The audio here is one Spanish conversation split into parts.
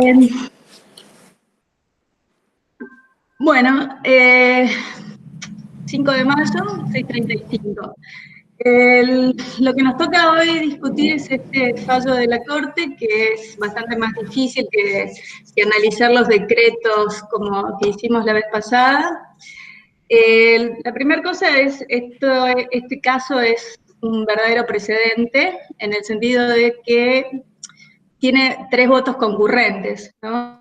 Eh, bueno, 5 de mayo, 6:35. Lo que nos toca hoy discutir es este fallo de la Corte, que es bastante más difícil que analizar los decretos como que hicimos la vez pasada. La primera cosa es, este caso es un verdadero precedente, en el sentido de que tiene 3 votos concurrentes, ¿no?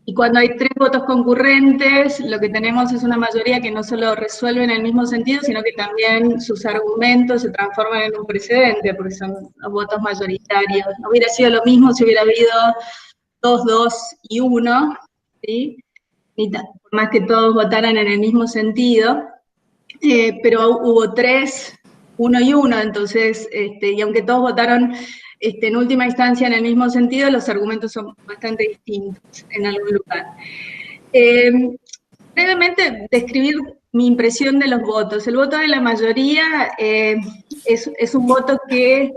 Y cuando hay 3 votos concurrentes, lo que tenemos es una mayoría que no solo resuelve en el mismo sentido, sino que también sus argumentos se transforman en un precedente, porque son los votos mayoritarios. No hubiera sido lo mismo si hubiera habido 2, 2 y 1, ¿sí? Por más que todos votaran en el mismo sentido, pero hubo 3, 1 y 1, entonces, y aunque todos votaron en última instancia en el mismo sentido, los argumentos son bastante distintos en algún lugar. Brevemente, describir mi impresión de los votos. El voto de la mayoría es un voto que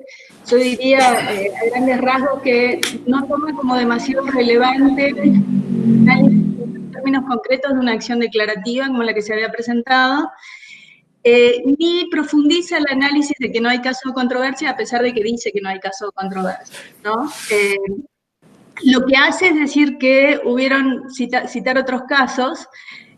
yo diría, a grandes rasgos, que no toma como demasiado relevante en términos concretos de una acción declarativa como la que se había presentado, ni profundiza el análisis de que no hay caso de controversia, a pesar de que dice que no hay caso de controversia, ¿no? Lo que hace es decir que citar otros casos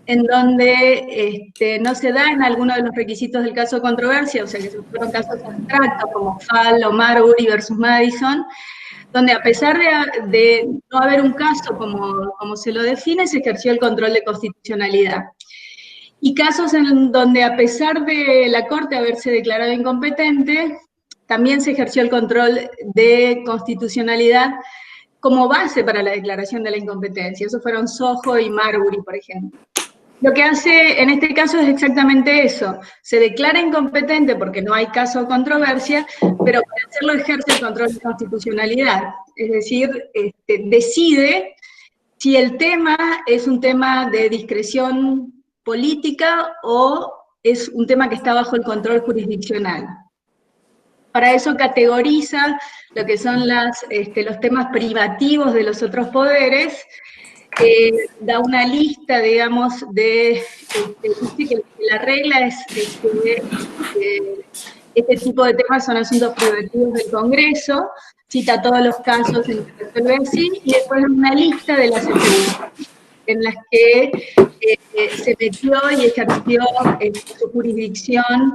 en donde no se dan algunos de los requisitos del caso de controversia, o sea, que fueron casos abstractos como Fall o Marbury versus Madison, donde a pesar de no haber un caso como se lo define, se ejerció el control de constitucionalidad. Y casos en donde, a pesar de la Corte haberse declarado incompetente, también se ejerció el control de constitucionalidad como base para la declaración de la incompetencia. Esos fueron Sojo y Marbury, por ejemplo. Lo que hace en este caso es exactamente eso. Se declara incompetente porque no hay caso de controversia, pero para hacerlo ejerce el control de constitucionalidad. Es decir, decide si el tema es un tema de discreción política o es un tema que está bajo el control jurisdiccional. Para eso categoriza lo que son los temas privativos de los otros poderes, da una lista, digamos, dice que la regla es este tipo de temas son asuntos privativos del Congreso, cita todos los casos en que resuelve así, y después una lista de las excepciones en las que se metió y ejerció su jurisdicción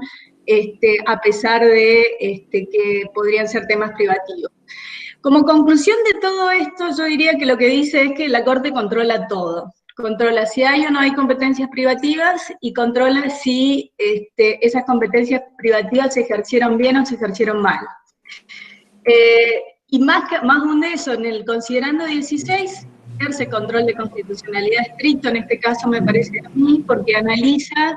a pesar de que podrían ser temas privativos. Como conclusión de todo esto, yo diría que lo que dice es que la Corte controla todo. Controla si hay o no hay competencias privativas y controla si esas competencias privativas se ejercieron bien o se ejercieron mal. Y más aún de eso, en el considerando 16, ejerce control de constitucionalidad estricto, en este caso me parece a mí, porque analiza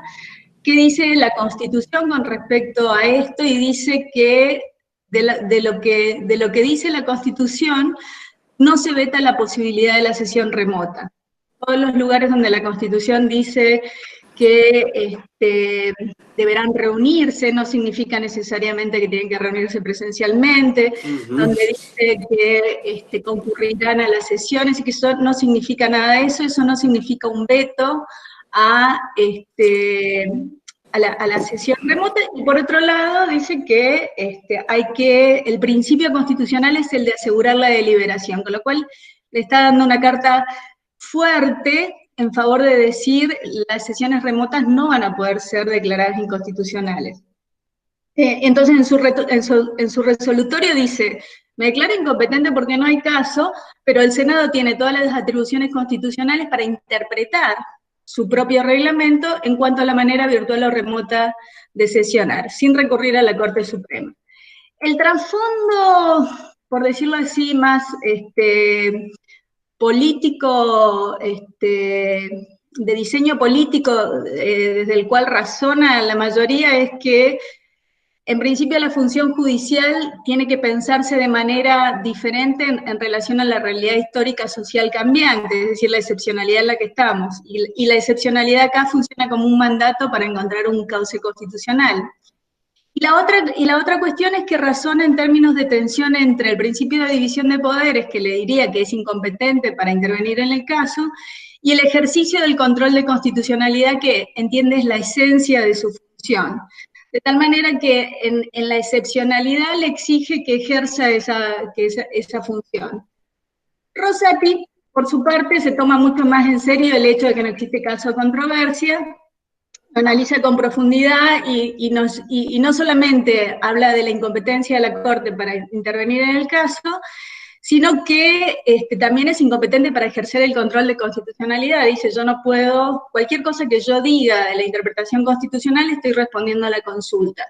qué dice la Constitución con respecto a esto y dice que de lo que dice la Constitución no se veta la posibilidad de la sesión remota. Todos los lugares donde la Constitución dice que deberán reunirse, no significa necesariamente que tienen que reunirse presencialmente, donde dice que concurrirán a las sesiones, y que eso no significa nada de eso, eso no significa un veto a la sesión remota, y por otro lado dice que el principio constitucional es el de asegurar la deliberación, con lo cual le está dando una carta fuerte en favor de decir las sesiones remotas no van a poder ser declaradas inconstitucionales. Entonces en su resolutorio dice, me declaro incompetente porque no hay caso, pero el Senado tiene todas las atribuciones constitucionales para interpretar su propio reglamento en cuanto a la manera virtual o remota de sesionar, sin recurrir a la Corte Suprema. El trasfondo, por decirlo así, más político, de diseño político, desde el cual razona la mayoría, es que en principio la función judicial tiene que pensarse de manera diferente en relación a la realidad histórica social cambiante, es decir, la excepcionalidad en la que estamos. Y la excepcionalidad acá funciona como un mandato para encontrar un cauce constitucional. Y la otra cuestión es que razona en términos de tensión entre el principio de división de poderes, que le diría que es incompetente para intervenir en el caso, y el ejercicio del control de constitucionalidad, que entiende es la esencia de su función. De tal manera que en la excepcionalidad le exige que ejerza esa función. Rosati, por su parte, se toma mucho más en serio el hecho de que no existe caso de controversia, lo analiza con profundidad y no solamente habla de la incompetencia de la Corte para intervenir en el caso, sino que también es incompetente para ejercer el control de constitucionalidad. Dice, yo no puedo, cualquier cosa que yo diga de la interpretación constitucional, estoy respondiendo a la consulta.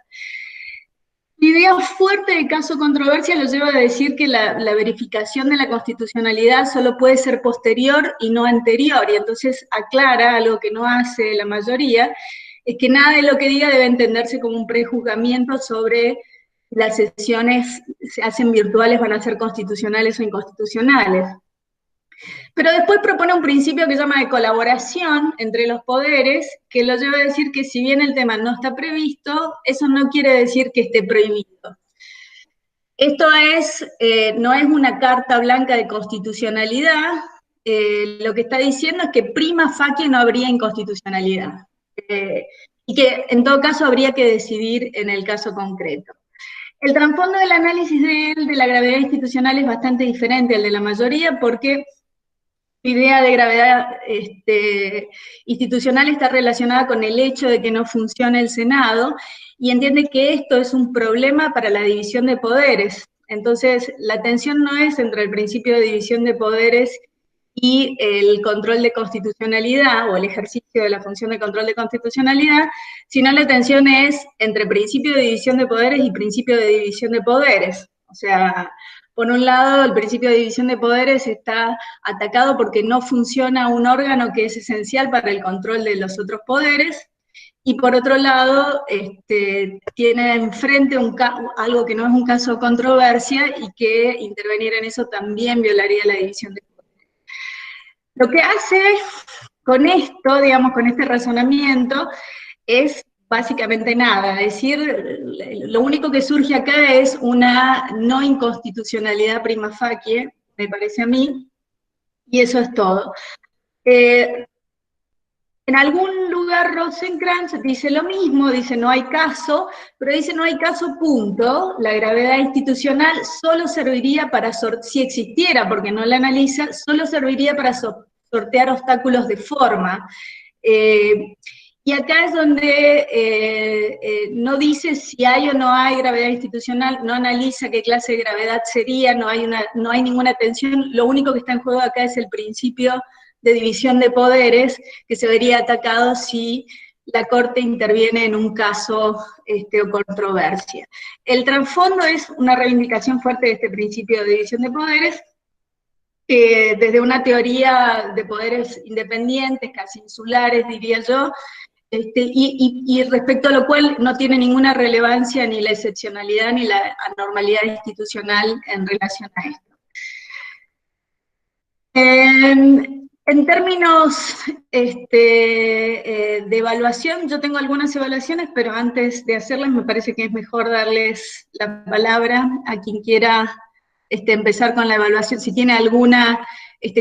La idea fuerte de caso controversia lo lleva a decir que la verificación de la constitucionalidad solo puede ser posterior y no anterior, y entonces aclara algo que no hace la mayoría, es que nada de lo que diga debe entenderse como un prejuzgamiento sobre las sesiones se hacen virtuales, van a ser constitucionales o inconstitucionales. Pero después propone un principio que se llama de colaboración entre los poderes, que lo lleva a decir que si bien el tema no está previsto, eso no quiere decir que esté prohibido. Esto no es una carta blanca de constitucionalidad, lo que está diciendo es que prima facie no habría inconstitucionalidad, y que en todo caso habría que decidir en el caso concreto. El trasfondo del análisis de la gravedad institucional es bastante diferente al de la mayoría, porque la idea de gravedad institucional está relacionada con el hecho de que no funciona el Senado, y entiende que esto es un problema para la división de poderes. Entonces, la tensión no es entre el principio de división de poderes y el control de constitucionalidad, o el ejercicio de la función de control de constitucionalidad, sino la tensión es entre principio de división de poderes y principio de división de poderes. O sea, por un lado, el principio de división de poderes está atacado porque no funciona un órgano que es esencial para el control de los otros poderes, y por otro lado, tiene enfrente algo que no es un caso de controversia, y que intervenir en eso también violaría la división de poderes. Lo que hace con esto, digamos, con este razonamiento, es básicamente nada, es decir, lo único que surge acá es una no inconstitucionalidad prima facie, me parece a mí, y eso es todo. En algún lugar Rosenkrantz dice lo mismo, dice no hay caso, pero dice no hay caso punto, la gravedad institucional solo serviría para, si existiera, porque no la analiza, solo serviría para sortear obstáculos de forma. Y acá es donde no dice si hay o no hay gravedad institucional, no analiza qué clase de gravedad sería, no hay ninguna tensión, lo único que está en juego acá es el principio de división de poderes, que se vería atacado si la Corte interviene en un caso o controversia. El trasfondo es una reivindicación fuerte de este principio de división de poderes, desde una teoría de poderes independientes, casi insulares, diría yo, y respecto a lo cual no tiene ninguna relevancia ni la excepcionalidad ni la anormalidad institucional en relación a esto. En términos de evaluación, yo tengo algunas evaluaciones, pero antes de hacerlas me parece que es mejor darles la palabra a quien quiera empezar con la evaluación, si tiene alguna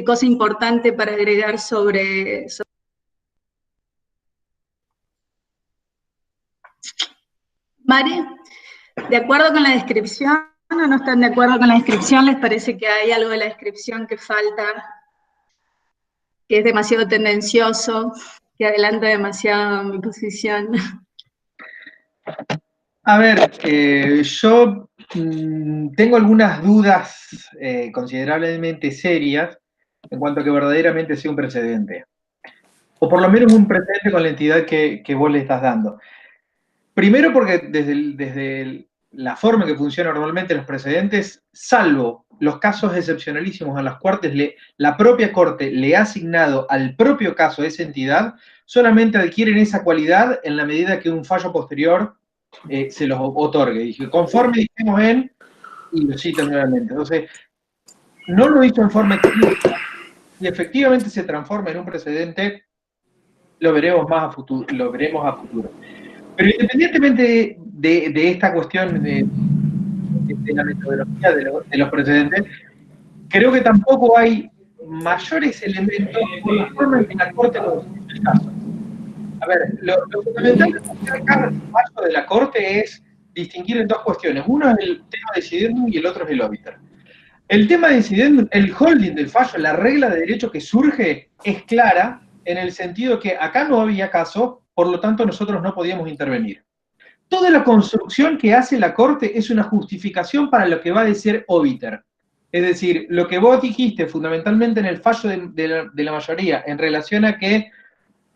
cosa importante para agregar sobre... Mari, ¿de acuerdo con la descripción o no están de acuerdo con la descripción? ¿Les parece que hay algo de la descripción que falta, que es demasiado tendencioso, que adelanta demasiado mi posición? A ver, yo tengo algunas dudas considerablemente serias en cuanto a que verdaderamente sea un precedente. O por lo menos un precedente con la entidad que vos le estás dando. Primero porque desde la forma en que funcionan normalmente los precedentes, salvo los casos excepcionalísimos en los cuales la propia Corte le ha asignado al propio caso esa entidad, solamente adquieren esa cualidad en la medida que un fallo posterior se los otorgue. Dije, conforme dijimos y lo citan nuevamente. Entonces, no lo hizo en forma explícita y efectivamente se transforma en un precedente, lo veremos a futuro. Pero independientemente de esta cuestión de la metodología de los precedentes, creo que tampoco hay mayores elementos por la forma en que la Corte constituye el caso. A ver, lo fundamental de cada fallo de la Corte es distinguir en dos cuestiones. Uno es el tema de incidendum y el otro es el obiter. El tema de incidendum, el holding del fallo, la regla de derecho que surge es clara en el sentido que acá no había caso, por lo tanto nosotros no podíamos intervenir. Toda la construcción que hace la Corte es una justificación para lo que va a decir obiter. Es decir, lo que vos dijiste fundamentalmente en el fallo de la mayoría en relación a que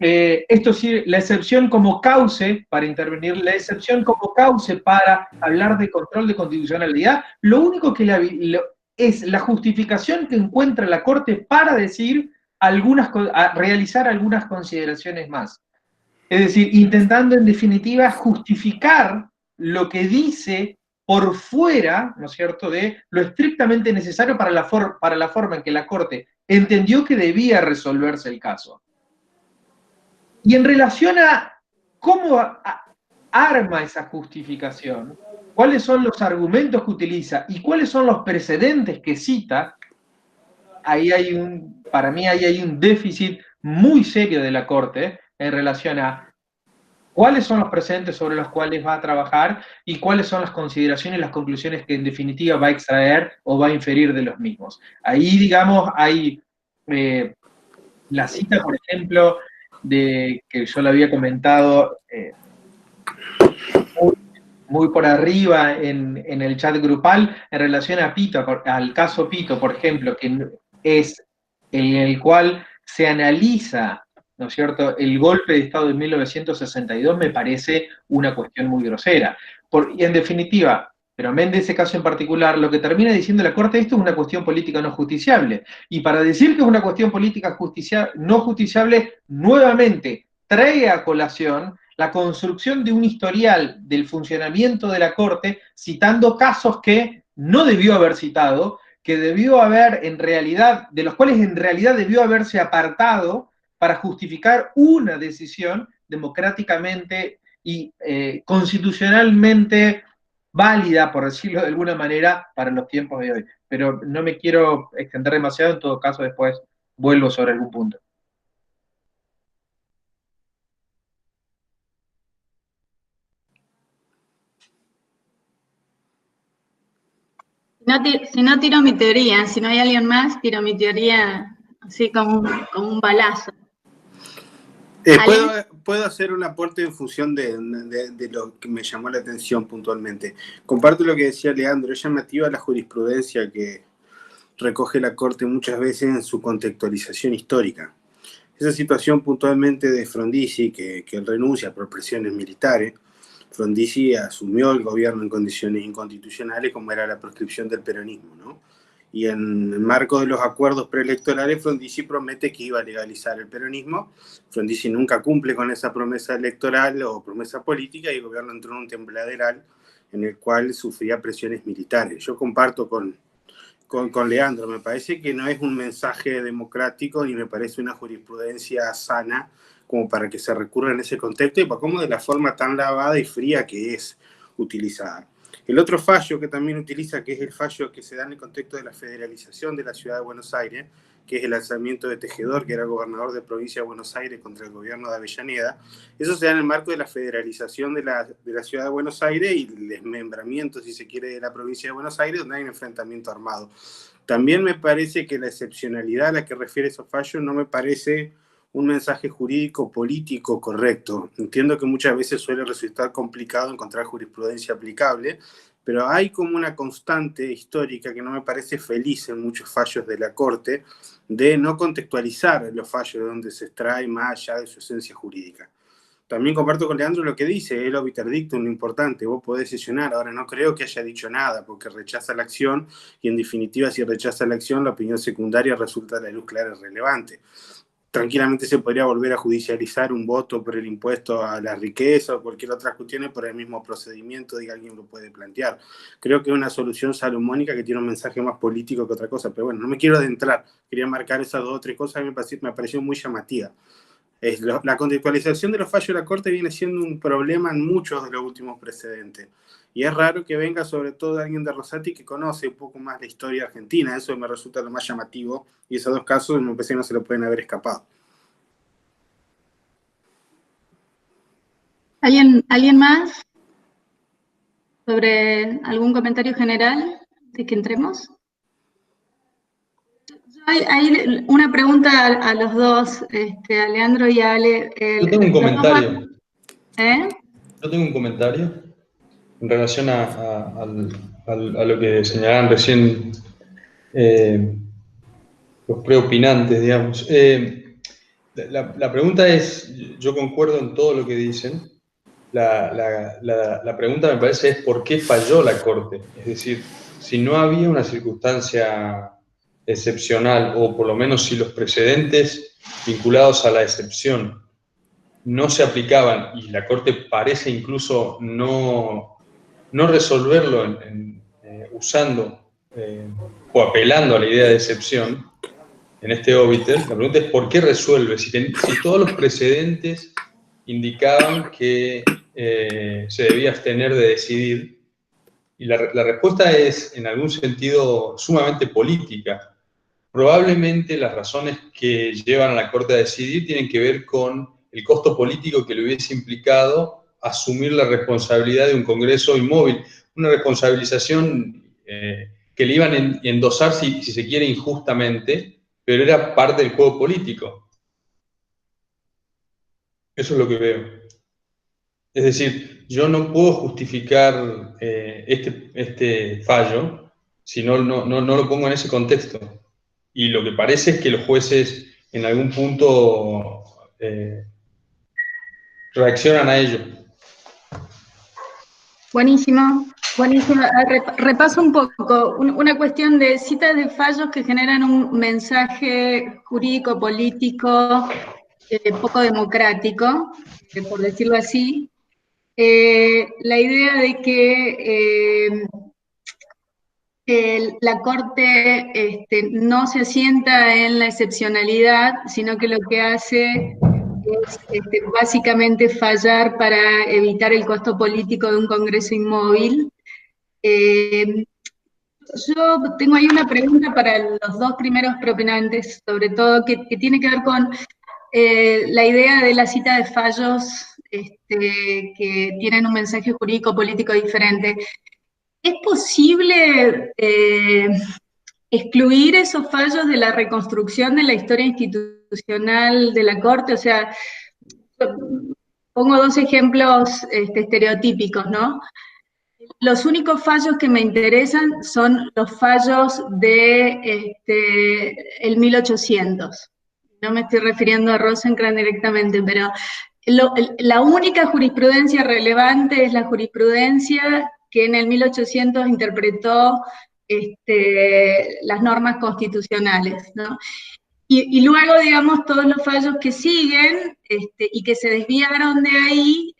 esto sí, la excepción como cauce para intervenir, la excepción como cauce para hablar de control de constitucionalidad, lo único que es la justificación que encuentra la Corte para decir realizar algunas consideraciones más. Es decir, intentando en definitiva justificar lo que dice por fuera, ¿no es cierto?, de lo estrictamente necesario para la forma en que la Corte entendió que debía resolverse el caso. Y en relación a cómo arma esa justificación, cuáles son los argumentos que utiliza y cuáles son los precedentes que cita, para mí ahí hay un déficit muy serio de la Corte en relación a cuáles son los precedentes sobre los cuales va a trabajar y cuáles son las consideraciones y las conclusiones que en definitiva va a extraer o va a inferir de los mismos. Ahí, digamos, hay la cita, por ejemplo, que yo le había comentado muy por arriba en el chat grupal en relación a Pito, al caso Pito, por ejemplo, que es en el cual se analiza, ¿no es cierto?, el golpe de Estado de 1962, me parece una cuestión muy grosera. Y en definitiva, pero en ese caso en particular, lo que termina diciendo la Corte, esto es una cuestión política no justiciable. Y para decir que es una cuestión política no justiciable, nuevamente trae a colación la construcción de un historial del funcionamiento de la Corte, citando casos que no debió haber citado, que debió haber en realidad, de los cuales en realidad debió haberse apartado para justificar una decisión democráticamente y constitucionalmente válida, por decirlo de alguna manera, para los tiempos de hoy. Pero no me quiero extender demasiado, en todo caso después vuelvo sobre algún punto. Si no tiro mi teoría, si no hay alguien más, tiro mi teoría así como un balazo. Puedo hacer un aporte en función de lo que me llamó la atención puntualmente. Comparto lo que decía Leandro, es llamativa la jurisprudencia que recoge la Corte muchas veces en su contextualización histórica. Esa situación puntualmente de Frondizi, que él renuncia por presiones militares. Frondizi asumió el gobierno en condiciones inconstitucionales como era la proscripción del peronismo, ¿no? Y en el marco de los acuerdos preelectorales, Frondizi promete que iba a legalizar el peronismo. Frondizi nunca cumple con esa promesa electoral o promesa política y el gobierno entró en un tembladeral en el cual sufría presiones militares. Yo comparto con Leandro, me parece que no es un mensaje democrático ni me parece una jurisprudencia sana como para que se recurra en ese contexto y para cómo de la forma tan lavada y fría que es utilizada. El otro fallo que también utiliza, que es el fallo que se da en el contexto de la federalización de la ciudad de Buenos Aires, que es el alzamiento de Tejedor, que era gobernador de provincia de Buenos Aires contra el gobierno de Avellaneda. Eso se da en el marco de la federalización de la ciudad de Buenos Aires y el desmembramiento, si se quiere, de la provincia de Buenos Aires, donde hay un enfrentamiento armado. También me parece que la excepcionalidad a la que refiere esos fallos no me parece un mensaje jurídico político correcto. Entiendo que muchas veces suele resultar complicado encontrar jurisprudencia aplicable, pero hay como una constante histórica que no me parece feliz en muchos fallos de la Corte de no contextualizar los fallos de donde se extrae más allá de su esencia jurídica. También comparto con Leandro lo que dice, el obiter dictum, lo importante, vos podés sesionar. Ahora no creo que haya dicho nada porque rechaza la acción y en definitiva si rechaza la acción la opinión secundaria resulta a la luz clara y relevante. Tranquilamente se podría volver a judicializar un voto por el impuesto a la riqueza o cualquier otra cuestión por el mismo procedimiento y alguien lo puede plantear. Creo que es una solución salomónica que tiene un mensaje más político que otra cosa, pero bueno, no me quiero adentrar. Quería marcar esas dos o tres cosas que me pareció muy llamativa. La contextualización de los fallos de la Corte viene siendo un problema en muchos de los últimos precedentes. Y es raro que venga sobre todo alguien de Rosati que conoce un poco más la historia argentina. Eso me resulta lo más llamativo. Y esos dos casos me parece que no se lo pueden haber escapado. ¿Alguien más? ¿Sobre algún comentario general de que entremos? Hay una pregunta a los dos, a Leandro y a Ale. Yo tengo un comentario. ¿Eh? Yo tengo un comentario en relación a lo que señalaban recién los preopinantes, digamos. La pregunta es, yo concuerdo en todo lo que dicen. La pregunta me parece es ¿por qué falló la Corte? Es decir, si no había una circunstancia excepcional, o por lo menos si los precedentes vinculados a la excepción no se aplicaban y la Corte parece incluso no resolverlo usando o apelando a la idea de excepción en este óbiter, la pregunta es ¿por qué resuelve? Si todos los precedentes indicaban que se debía abstener de decidir, y la respuesta es en algún sentido sumamente política. Probablemente las razones que llevan a la Corte a decidir tienen que ver con el costo político que le hubiese implicado asumir la responsabilidad de un Congreso inmóvil, una responsabilización que le iban a endosar, si se quiere, injustamente, pero era parte del juego político. Eso es lo que veo. Es decir, yo no puedo justificar este fallo si no lo pongo en ese contexto. Y lo que parece es que los jueces en algún punto reaccionan a ello. Buenísimo, buenísimo. Repaso un poco, una cuestión de citas de fallos que generan un mensaje jurídico, político, poco democrático, por decirlo así. La idea de que la Corte no se asienta en la excepcionalidad, sino que lo que hace es básicamente fallar para evitar el costo político de un Congreso inmóvil. Yo tengo ahí una pregunta para los dos primeros propinantes, sobre todo, que tiene que ver con la idea de la cita de fallos que tienen un mensaje jurídico-político diferente. ¿Es posible excluir esos fallos de la reconstrucción de la historia institucional de la Corte? O sea, pongo dos ejemplos estereotípicos, ¿no? Los únicos fallos que me interesan son los fallos de el 1800. No me estoy refiriendo a Rosenkrantz directamente, pero la única jurisprudencia relevante es la jurisprudencia que en el 1800 interpretó las normas constitucionales, ¿no? Y luego, digamos, todos los fallos que siguen y que se desviaron de ahí,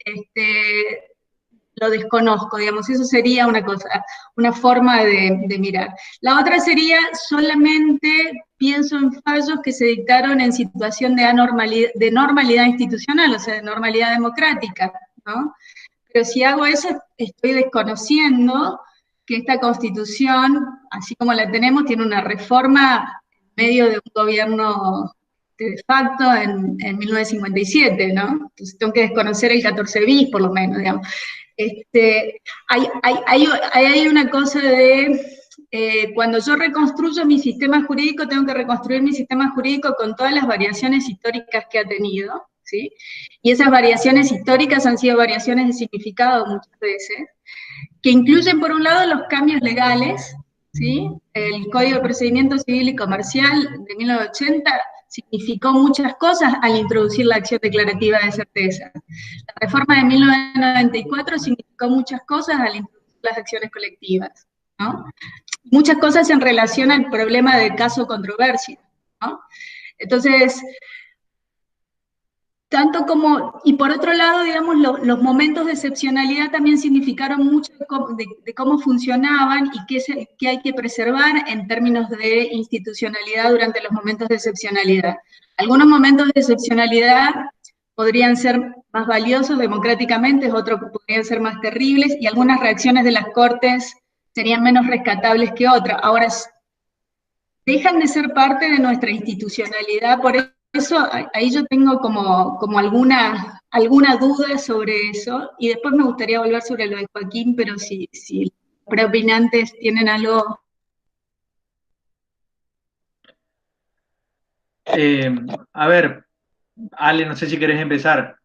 lo desconozco, digamos, eso sería una cosa, una forma de mirar. La otra sería, solamente pienso en fallos que se dictaron en situación de normalidad institucional, o sea, de normalidad democrática, ¿no? Pero si hago eso, estoy desconociendo que esta Constitución, así como la tenemos, tiene una reforma en medio de un gobierno de facto en 1957, ¿no? Entonces tengo que desconocer el 14 bis, por lo menos, digamos. Hay una cosa de, cuando yo reconstruyo mi sistema jurídico, tengo que reconstruir mi sistema jurídico con todas las variaciones históricas que ha tenido, ¿sí? Y esas variaciones históricas han sido variaciones de significado muchas veces, que incluyen, por un lado, los cambios legales, ¿sí? El Código de Procedimiento Civil y Comercial de 1980 significó muchas cosas al introducir la acción declarativa de certeza. La reforma de 1994 significó muchas cosas al introducir las acciones colectivas, ¿no? Muchas cosas en relación al problema de caso controversia, ¿no? Entonces, tanto como, y por otro lado, digamos, los momentos de excepcionalidad también significaron mucho de cómo funcionaban y qué hay que preservar en términos de institucionalidad durante los momentos de excepcionalidad. Algunos momentos de excepcionalidad podrían ser más valiosos democráticamente, otros podrían ser más terribles, y algunas reacciones de las Cortes serían menos rescatables que otras. Ahora, dejan de ser parte de nuestra institucionalidad, por eso ahí yo tengo como alguna duda sobre eso, y después me gustaría volver sobre lo de Joaquín, pero si los preopinantes tienen algo. A ver, Ale, no sé si querés empezar.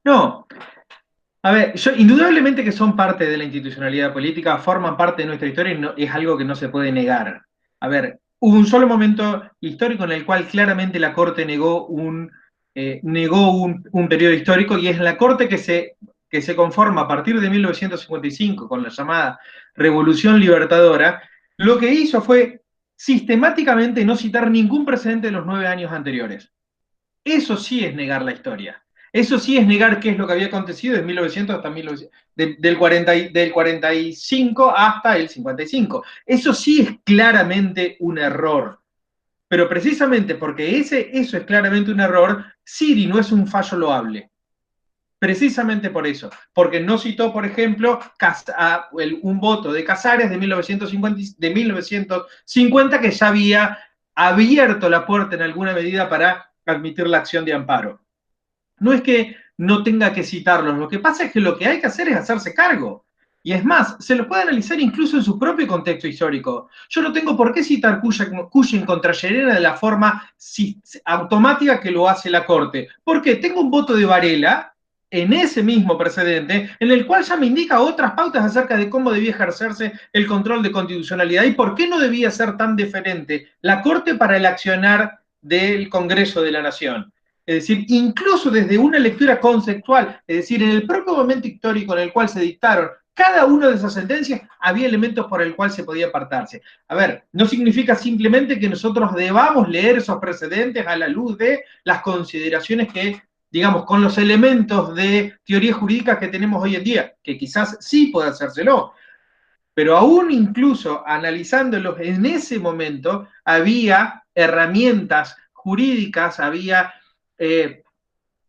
No, a ver, indudablemente que son parte de la institucionalidad política, forman parte de nuestra historia y es algo que no se puede negar. A ver, hubo un solo momento histórico en el cual claramente la Corte negó un periodo histórico, y es la Corte que se conforma a partir de 1955 con la llamada Revolución Libertadora. Lo que hizo fue sistemáticamente no citar ningún precedente de los 9 años anteriores. Eso sí es negar la historia. Eso sí es negar qué es lo que había acontecido desde 1900 hasta del 45 hasta el 55. Eso sí es claramente un error. Pero precisamente porque eso es claramente un error, Siri no es un fallo loable. Precisamente por eso. Porque no citó, por ejemplo, un voto de Casares de 1950 que ya había abierto la puerta en alguna medida para admitir la acción de amparo. No es que no tenga que citarlos, lo que pasa es que lo que hay que hacer es hacerse cargo. Y es más, se lo puede analizar incluso en su propio contexto histórico. Yo no tengo por qué citar Cushing contra Llerena de la forma automática que lo hace la Corte. Porque tengo un voto de Varela en ese mismo precedente, en el cual ya me indica otras pautas acerca de cómo debía ejercerse el control de constitucionalidad y por qué no debía ser tan deferente la Corte para el accionar del Congreso de la Nación. Es decir, incluso desde una lectura conceptual, es decir, en el propio momento histórico en el cual se dictaron cada una de esas sentencias, había elementos por el cual se podía apartarse. A ver, no significa simplemente que nosotros debamos leer esos precedentes a la luz de las consideraciones que, digamos, con los elementos de teoría jurídica que tenemos hoy en día, que quizás sí puede hacérselo, pero aún incluso analizándolos en ese momento, había herramientas jurídicas, había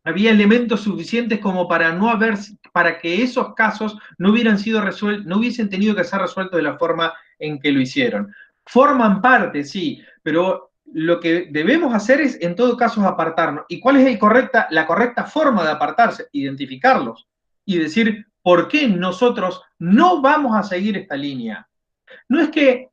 elementos suficientes como para que esos casos no hubiesen tenido que ser resueltos de la forma en que lo hicieron. Forman parte, sí, pero lo que debemos hacer es, en todo caso, apartarnos. ¿Y cuál es la correcta forma de apartarse? Identificarlos y decir, ¿por qué nosotros no vamos a seguir esta línea? No es que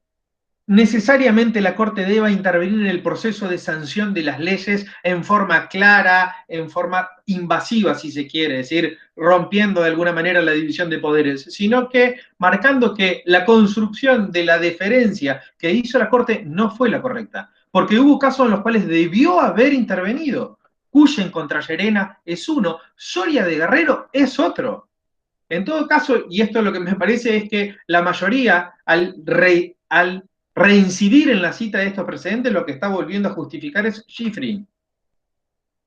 necesariamente la Corte deba intervenir en el proceso de sanción de las leyes en forma clara, en forma invasiva, si se quiere decir, rompiendo de alguna manera la división de poderes, sino que marcando que la construcción de la deferencia que hizo la Corte no fue la correcta, porque hubo casos en los cuales debió haber intervenido. Cuyen contra Llerena es uno, Soria de Guerrero es otro. En todo caso, y esto es lo que me parece, es que la mayoría, al reincidir en la cita de estos precedentes, lo que está volviendo a justificar es Schifrin.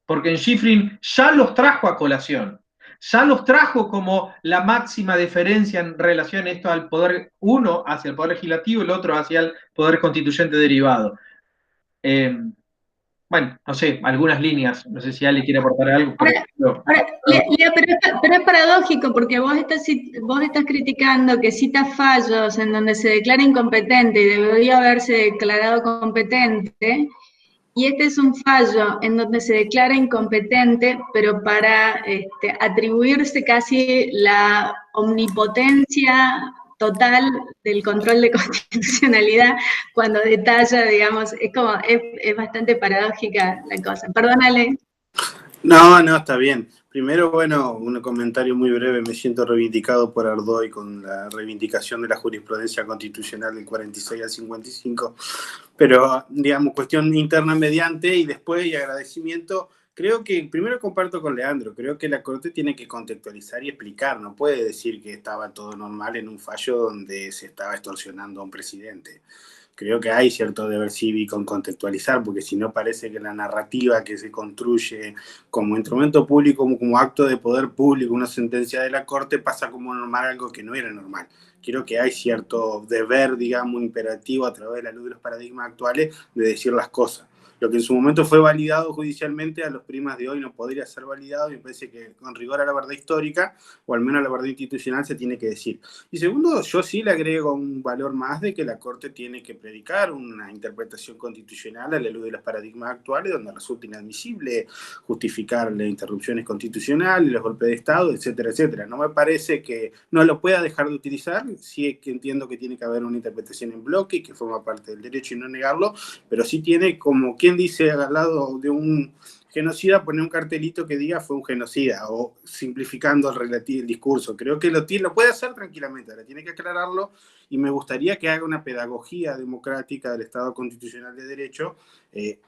Porque en Schifrin ya los trajo a colación, ya los trajo como la máxima deferencia en relación a esto al poder, uno hacia el poder legislativo, el otro hacia el poder constituyente derivado. Bueno, no sé, algunas líneas, no sé si Ale quiere aportar algo. Lea, pero es paradójico, porque vos estás criticando que citas fallos en donde se declara incompetente y debería haberse declarado competente, y este es un fallo en donde se declara incompetente, pero para atribuirse casi la omnipotencia total del control de constitucionalidad, cuando detalla, digamos, es bastante paradójica la cosa. Perdónale. No, está bien. Primero, bueno, un comentario muy breve. Me siento reivindicado por Ardoy con la reivindicación de la jurisprudencia constitucional del 46 al 55. Pero, digamos, cuestión interna mediante y después, y agradecimiento, creo que, primero comparto con Leandro, creo que la Corte tiene que contextualizar y explicar. No puede decir que estaba todo normal en un fallo donde se estaba extorsionando a un presidente. creo que hay cierto deber cívico en contextualizar, porque si no parece que la narrativa que se construye como instrumento público, como acto de poder público, una sentencia de la Corte, pasa como normal algo que no era normal. Creo que hay cierto deber, digamos, imperativo a través de la luz de los paradigmas actuales de decir las cosas. Lo que en su momento fue validado judicialmente, a los primas de hoy no podría ser validado, y me parece que con rigor a la verdad histórica, o al menos a la verdad institucional, se tiene que decir. Y segundo, yo sí le agrego un valor más de que la Corte tiene que predicar una interpretación constitucional a la luz de los paradigmas actuales, donde resulta inadmisible justificar las interrupciones constitucionales, los golpes de Estado, etcétera, etcétera. No me parece que no lo pueda dejar de utilizar, sí es que entiendo que tiene que haber una interpretación en bloque y que forma parte del derecho y no negarlo, pero sí tiene, como quien dice, al lado de un genocida, poner un cartelito que diga fue un genocida, o simplificando el discurso. Creo que lo puede hacer tranquilamente, ahora tiene que aclararlo, y me gustaría que haga una pedagogía democrática del Estado constitucional de derecho,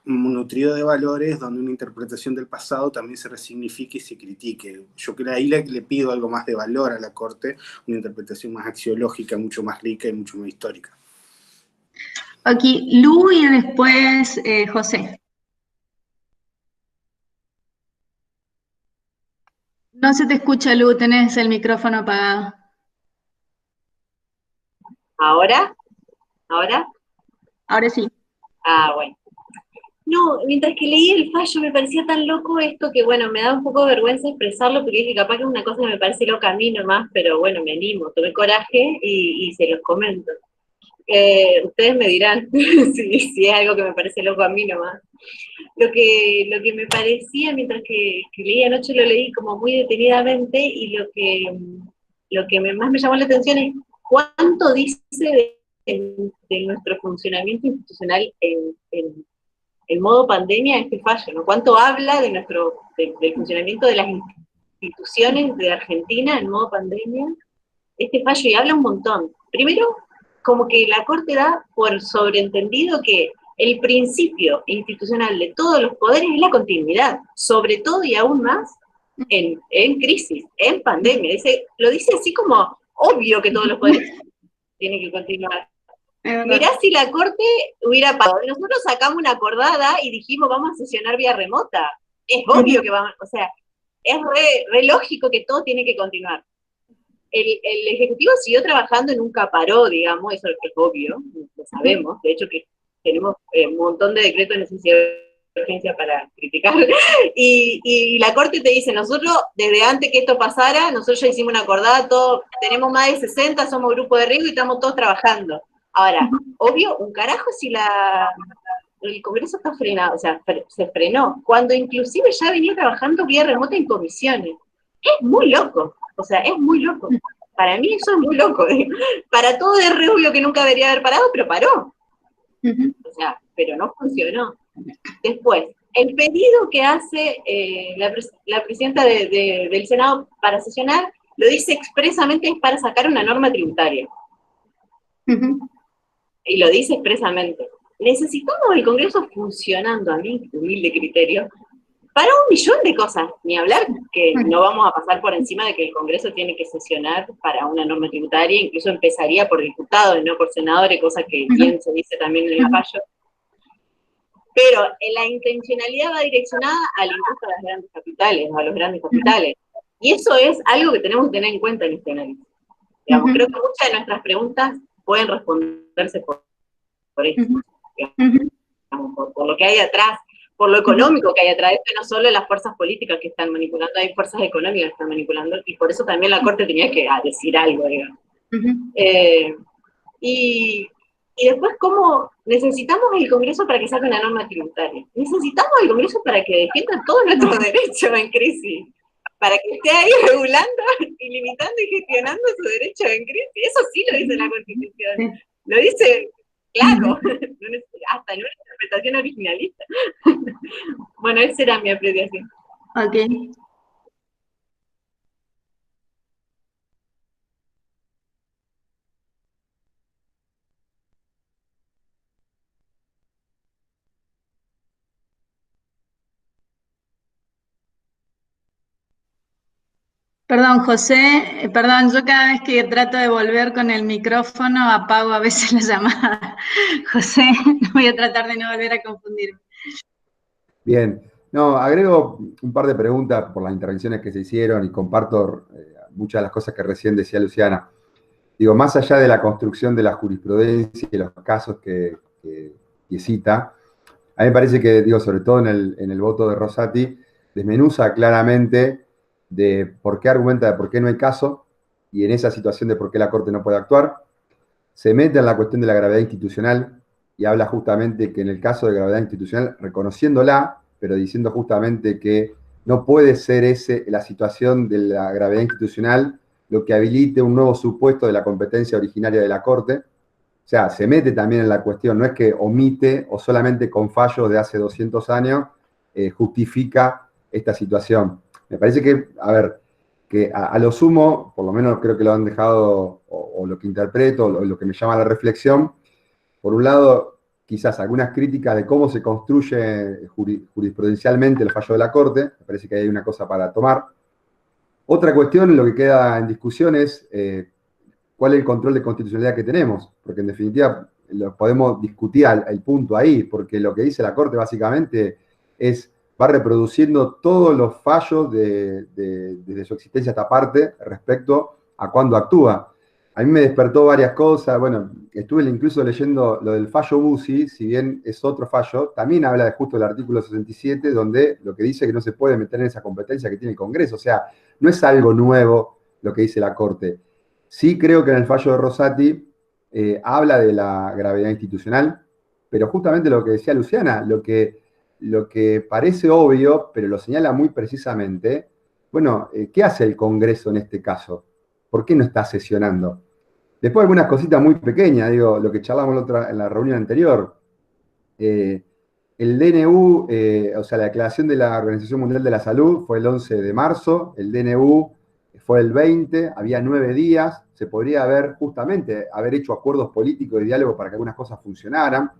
nutrido de valores, donde una interpretación del pasado también se resignifique y se critique. Yo creo que ahí le pido algo más de valor a la Corte, una interpretación más axiológica, mucho más rica y mucho más histórica. Aquí, Lu y después José. No se te escucha, Lu, tenés el micrófono apagado. ¿Ahora? ¿Ahora? Ahora sí. Ah, bueno. No, mientras que leí el fallo me parecía tan loco esto que, bueno, me da un poco de vergüenza expresarlo porque dije, capaz que es una cosa que me parece loca a mí nomás, pero bueno, me animo, tomé coraje y se los comento. Ustedes me dirán si es algo que me parece loco a mí nomás. Lo que me parecía, mientras que leí anoche, lo leí como muy detenidamente, y lo que más me llamó la atención es cuánto dice de nuestro funcionamiento institucional en modo pandemia este fallo, ¿no? Cuánto habla del funcionamiento de las instituciones de Argentina en modo pandemia este fallo, y habla un montón. Primero, como que la Corte da por sobreentendido que el principio institucional de todos los poderes es la continuidad, sobre todo y aún más en crisis, en pandemia. Lo dice así como obvio que todos los poderes tienen que continuar. Mirá si la Corte hubiera pasado. Nosotros sacamos una acordada y dijimos vamos a sesionar vía remota. Es obvio que vamos, o sea, es re lógico que todo tiene que continuar. El Ejecutivo siguió trabajando y nunca paró, digamos, eso es obvio, lo sabemos, de hecho que tenemos un montón de decretos de necesidad de urgencia para criticar, y la Corte te dice, nosotros desde antes que esto pasara, nosotros ya hicimos un acordado, tenemos más de 60, somos grupo de riesgo y estamos todos trabajando. Ahora, obvio, un carajo si el Congreso está frenado, o sea, se frenó, cuando inclusive ya venía trabajando vía remota en comisiones. Es muy loco, o sea, es muy loco. Para mí eso es muy loco. Para todo es re obvio que nunca debería haber parado, pero paró. O sea, pero no funcionó. Después, el pedido que hace la presidenta del Senado para sesionar, lo dice expresamente, es para sacar una norma tributaria. Y lo dice expresamente. Necesitamos el Congreso funcionando, a mi humilde criterio, para 1.000.000 de cosas, ni hablar que no vamos a pasar por encima de que el Congreso tiene que sesionar para una norma tributaria, incluso empezaría por diputados y no por senadores, cosa que bien se dice también en el fallo. Pero la intencionalidad va direccionada al impuesto a las grandes capitales, a los grandes capitales. Y eso es algo que tenemos que tener en cuenta en este análisis. Digamos, creo que muchas de nuestras preguntas pueden responderse por esto, digamos, por lo que hay atrás, por lo económico que hay atrás. Esto no solo las fuerzas políticas que están manipulando, hay fuerzas económicas que están manipulando, y por eso también la Corte tenía que decir algo, digamos. Y después, ¿cómo necesitamos el Congreso para que saque una norma tributaria? Necesitamos el Congreso para que defienda todos nuestros derechos en crisis, para que esté ahí regulando y limitando y gestionando su derecho en crisis. Eso sí lo dice la Constitución. Lo dice claro, hasta en una interpretación originalista. Bueno, esa era mi apreciación. Ok. Perdón, José, perdón, yo cada vez que trato de volver con el micrófono apago a veces la llamada. José, voy a tratar de no volver a confundirme. Bien, no, agrego un par de preguntas por las intervenciones que se hicieron y comparto muchas de las cosas que recién decía Luciana. Digo, más allá de la construcción de la jurisprudencia y los casos que cita, a mí me parece que, digo, sobre todo en el voto de Rosati, desmenuza claramente de por qué argumenta de por qué no hay caso, y en esa situación de por qué la Corte no puede actuar. Se mete en la cuestión de la gravedad institucional y habla justamente que en el caso de gravedad institucional, reconociéndola, pero diciendo justamente que no puede ser la situación de la gravedad institucional lo que habilite un nuevo supuesto de la competencia originaria de la Corte. O sea, se mete también en la cuestión, no es que omite o solamente con fallos de hace 200 años justifica esta situación. Me parece que, a ver, que a lo sumo, por lo menos creo que lo han dejado, o lo que interpreto, o lo que me llama a la reflexión, por un lado, quizás algunas críticas de cómo se construye jurisprudencialmente el fallo de la Corte, me parece que hay una cosa para tomar. Otra cuestión, lo que queda en discusión es cuál es el control de constitucionalidad que tenemos, porque en definitiva lo podemos discutir al punto ahí, porque lo que dice la Corte básicamente va reproduciendo todos los fallos desde su existencia hasta parte respecto a cuándo actúa. A mí me despertó varias cosas, bueno, estuve incluso leyendo lo del fallo Bussi, si bien es otro fallo, también habla de justo del artículo 67, donde lo que dice que no se puede meter en esa competencia que tiene el Congreso, o sea, no es algo nuevo lo que dice la Corte. Sí creo que en el fallo de Rosati habla de la gravedad institucional, pero justamente lo que decía Luciana, lo que parece obvio, pero lo señala muy precisamente, bueno, ¿qué hace el Congreso en este caso? ¿Por qué no está sesionando? Después algunas cositas muy pequeñas, digo, lo que charlamos en la reunión anterior. El DNU, o sea, la declaración de la Organización Mundial de la Salud fue el 11 de marzo, el DNU fue el 20, había 9 días, se podría haber hecho acuerdos políticos y diálogo para que algunas cosas funcionaran.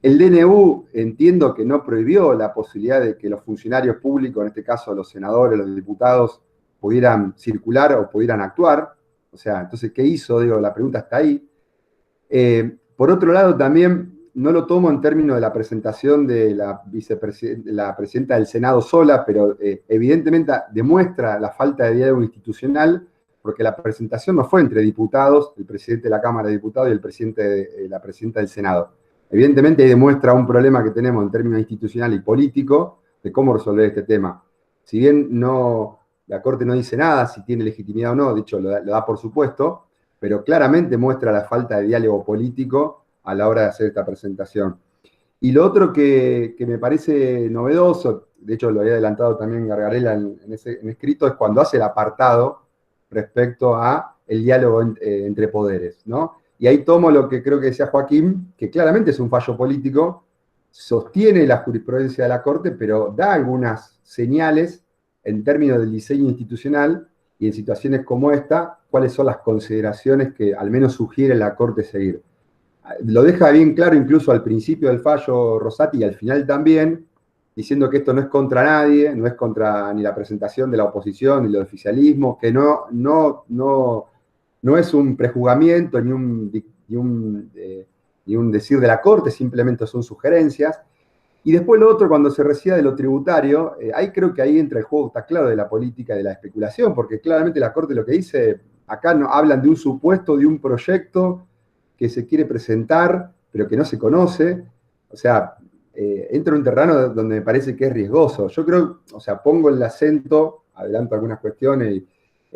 El DNU entiendo que no prohibió la posibilidad de que los funcionarios públicos, en este caso los senadores, los diputados, pudieran circular o pudieran actuar. O sea, entonces, ¿qué hizo? Digo, la pregunta está ahí. Por otro lado, también no lo tomo en términos de la presentación de la presidenta del Senado sola, pero evidentemente demuestra la falta de diálogo institucional, porque la presentación no fue entre diputados, el presidente de la Cámara de Diputados y la presidenta del Senado. Evidentemente ahí demuestra un problema que tenemos en términos institucional y político de cómo resolver este tema. Si bien la Corte no dice nada si tiene legitimidad o no, de hecho lo da por supuesto, pero claramente muestra la falta de diálogo político a la hora de hacer esta presentación. Y lo otro que me parece novedoso, de hecho lo había adelantado también Gargarella en escrito, es cuando hace el apartado respecto a el diálogo entre poderes, ¿no? Y ahí tomo lo que creo que decía Joaquín, que claramente es un fallo político, sostiene la jurisprudencia de la Corte, pero da algunas señales en términos del diseño institucional y en situaciones como esta, cuáles son las consideraciones que al menos sugiere la Corte seguir. Lo deja bien claro incluso al principio del fallo Rosati y al final también, diciendo que esto no es contra nadie, no es contra ni la presentación de la oposición ni el oficialismo, que no es un prejuzgamiento ni un decir de la Corte, simplemente son sugerencias. Y después lo otro, cuando se recibe de lo tributario, ahí creo que ahí entra el juego, está claro, de la política y de la especulación, porque claramente la Corte lo que dice, acá no, hablan de un supuesto, de un proyecto que se quiere presentar, pero que no se conoce. O sea, entra en un terreno donde me parece que es riesgoso. Yo creo, o sea, pongo el acento, adelanto algunas cuestiones,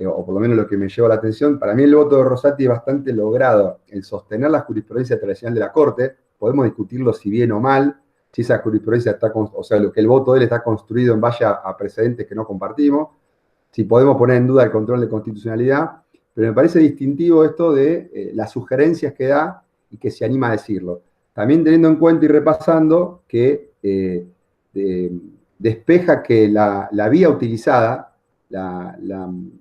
o por lo menos lo que me lleva la atención, para mí el voto de Rosati es bastante logrado en sostener la jurisprudencia tradicional de la Corte. Podemos discutirlo si bien o mal, si esa jurisprudencia está, o sea, lo que el voto de él está construido en base a precedentes que no compartimos, si podemos poner en duda el control de constitucionalidad, pero me parece distintivo esto de las sugerencias que da y que se anima a decirlo. También teniendo en cuenta y repasando que despeja que la vía utilizada, la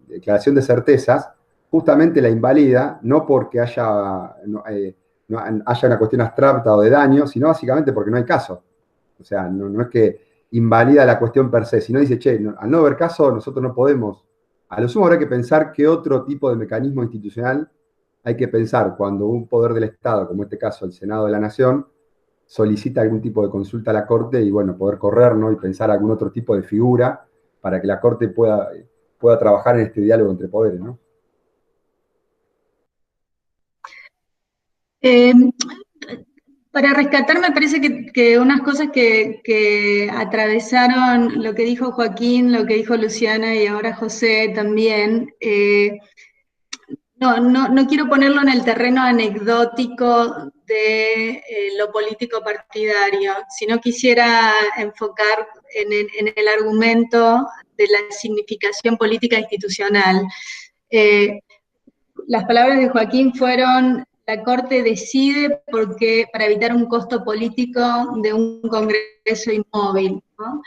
declaración de certezas, justamente la invalida, no porque haya una cuestión abstracta o de daño, sino básicamente porque no hay caso. O sea, no es que invalida la cuestión per se, sino dice, che, al no haber caso, nosotros no podemos A lo sumo habrá que pensar qué otro tipo de mecanismo institucional hay que pensar cuando un poder del Estado, como en este caso el Senado de la Nación, solicita algún tipo de consulta a la Corte y, bueno, poder correr, ¿no? Y pensar algún otro tipo de figura para que la Corte pueda trabajar en este diálogo entre poderes, ¿no? Eh, para rescatar, me parece que unas cosas que atravesaron lo que dijo Joaquín, lo que dijo Luciana y ahora José también, no quiero ponerlo en el terreno anecdótico de lo político partidario, sino quisiera enfocar en el argumento de la significación política institucional. Las palabras de Joaquín fueron: la Corte decide porque para evitar un costo político de un Congreso inmóvil, ¿no?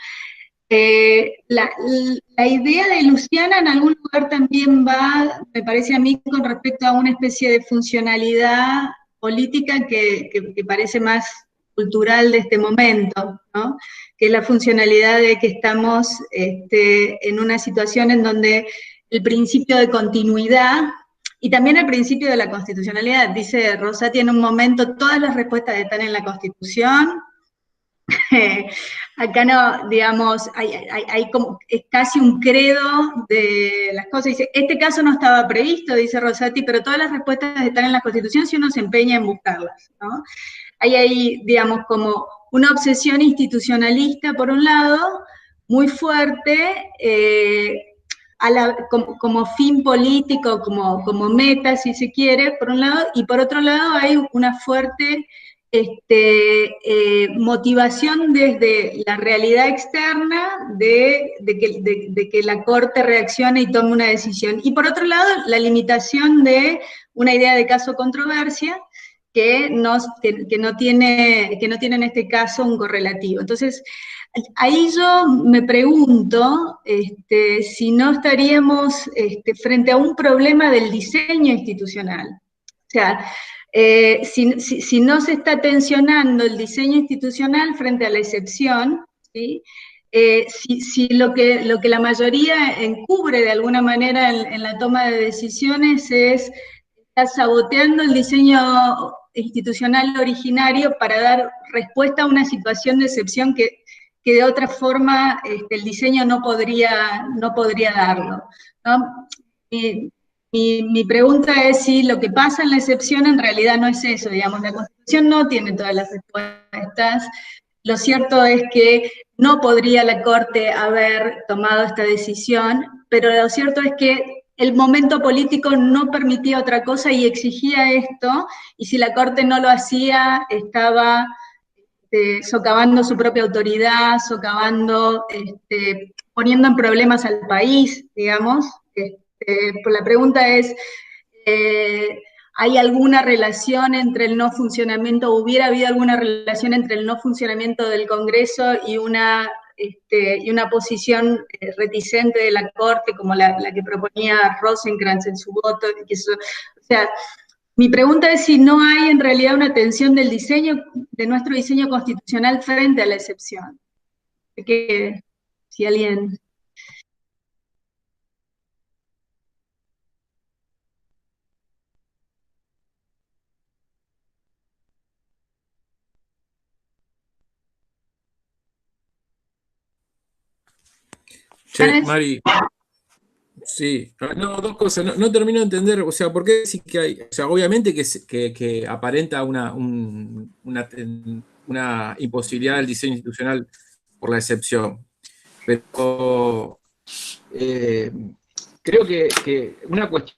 La idea de Luciana en algún lugar también va, me parece a mí, con respecto a una especie de funcionalidad política que parece más cultural de este momento, ¿no? Que es la funcionalidad de que estamos en una situación en donde el principio de continuidad y también el principio de la constitucionalidad, dice Rosati en un momento, todas las respuestas están en la Constitución. Acá no, digamos, hay como, es casi un credo de las cosas. Dice, este caso no estaba previsto, dice Rosati, pero todas las respuestas están en la Constitución si uno se empeña en buscarlas, ¿no? Hay, digamos, como una obsesión institucionalista, por un lado, muy fuerte, como fin político, como meta, si se quiere, por un lado, y por otro lado hay una fuerte motivación desde la realidad externa de que la Corte reaccione y tome una decisión. Y por otro lado, la limitación de una idea de caso-controversia que no tiene en este caso un correlativo. Entonces, ahí yo me pregunto si no estaríamos frente a un problema del diseño institucional. O sea, si no se está tensionando el diseño institucional frente a la excepción, ¿sí? Si lo que la mayoría encubre de alguna manera en la toma de decisiones está saboteando el diseño institucional originario para dar respuesta a una situación de excepción que de otra forma el diseño no podría darlo, ¿no? Mi pregunta es si lo que pasa en la excepción en realidad no es eso, digamos, la Constitución no tiene todas las respuestas. Lo cierto es que no podría la Corte haber tomado esta decisión, pero lo cierto es que el momento político no permitía otra cosa y exigía esto, y si la Corte no lo hacía, estaba socavando su propia autoridad, poniendo en problemas al país, digamos. Pues la pregunta es, ¿hay alguna relación entre el no funcionamiento, hubiera habido alguna relación entre el no funcionamiento del Congreso y una posición reticente de la Corte, como la que proponía Rosenkrantz en su voto? O sea, mi pregunta es si no hay en realidad una tensión del diseño, de nuestro diseño constitucional frente a la excepción. Que si alguien... Che, Mari, sí, no, dos cosas, no termino de entender, o sea, ¿por qué decís que hay? O sea, obviamente que aparenta una imposibilidad del diseño institucional por la excepción, pero creo que una cuestión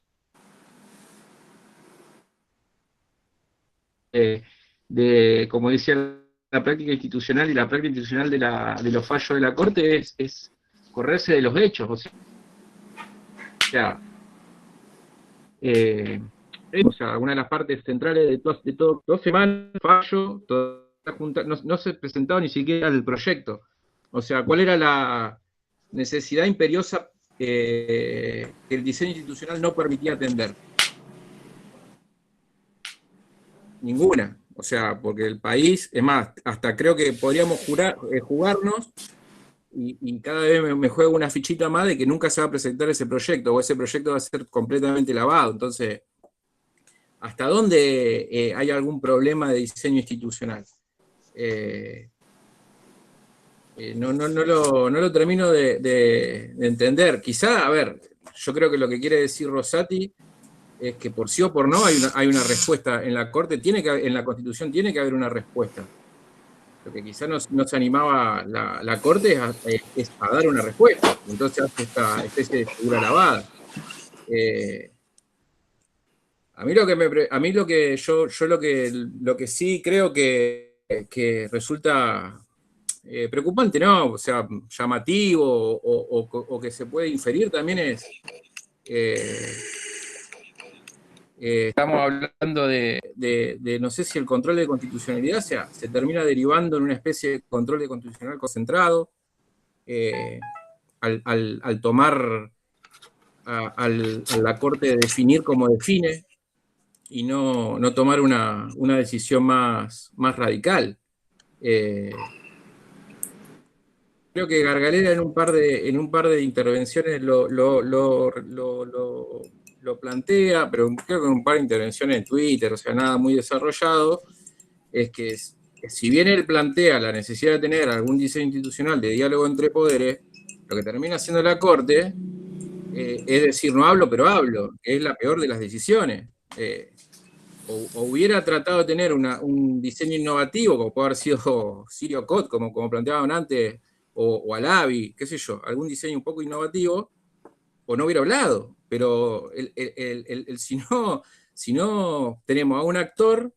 como decía, la práctica institucional y la práctica institucional de los fallos de la Corte es correrse de los hechos, o sea, una de las partes centrales de todo 2 semanas, fallo, no se presentaba ni siquiera el proyecto. O sea, ¿cuál era la necesidad imperiosa que el diseño institucional no permitía atender? Ninguna. O sea, porque el país, es más, hasta creo que podríamos jugarnos y cada vez me juego una fichita más de que nunca se va a presentar ese proyecto, o ese proyecto va a ser completamente lavado. Entonces, ¿hasta dónde hay algún problema de diseño institucional? No lo termino de entender. Quizá, a ver, yo creo que lo que quiere decir Rosati es que por sí o por no hay una respuesta en la Corte, en la Constitución tiene que haber una respuesta. Lo que quizá no se animaba la Corte es a dar una respuesta. Entonces hace esta especie de figura lavada. A mí lo que sí creo que resulta preocupante, ¿no? O sea, llamativo o que se puede inferir también es estamos hablando de no sé si el control de constitucionalidad se termina derivando en una especie de control de constitucional concentrado, al tomar a la Corte definir como define y no tomar una decisión más radical. Creo que Gargalera en un par de intervenciones lo plantea, pero creo que en un par de intervenciones en Twitter, o sea, nada muy desarrollado, es que si bien él plantea la necesidad de tener algún diseño institucional de diálogo entre poderes, lo que termina haciendo la Corte es decir, no hablo, pero hablo, que es la peor de las decisiones. O hubiera tratado de tener un diseño innovativo, como puede haber sido Sirio Cot, como planteaban antes, o Alavi, qué sé yo, algún diseño un poco innovativo, o no hubiera hablado. Pero si no tenemos a un actor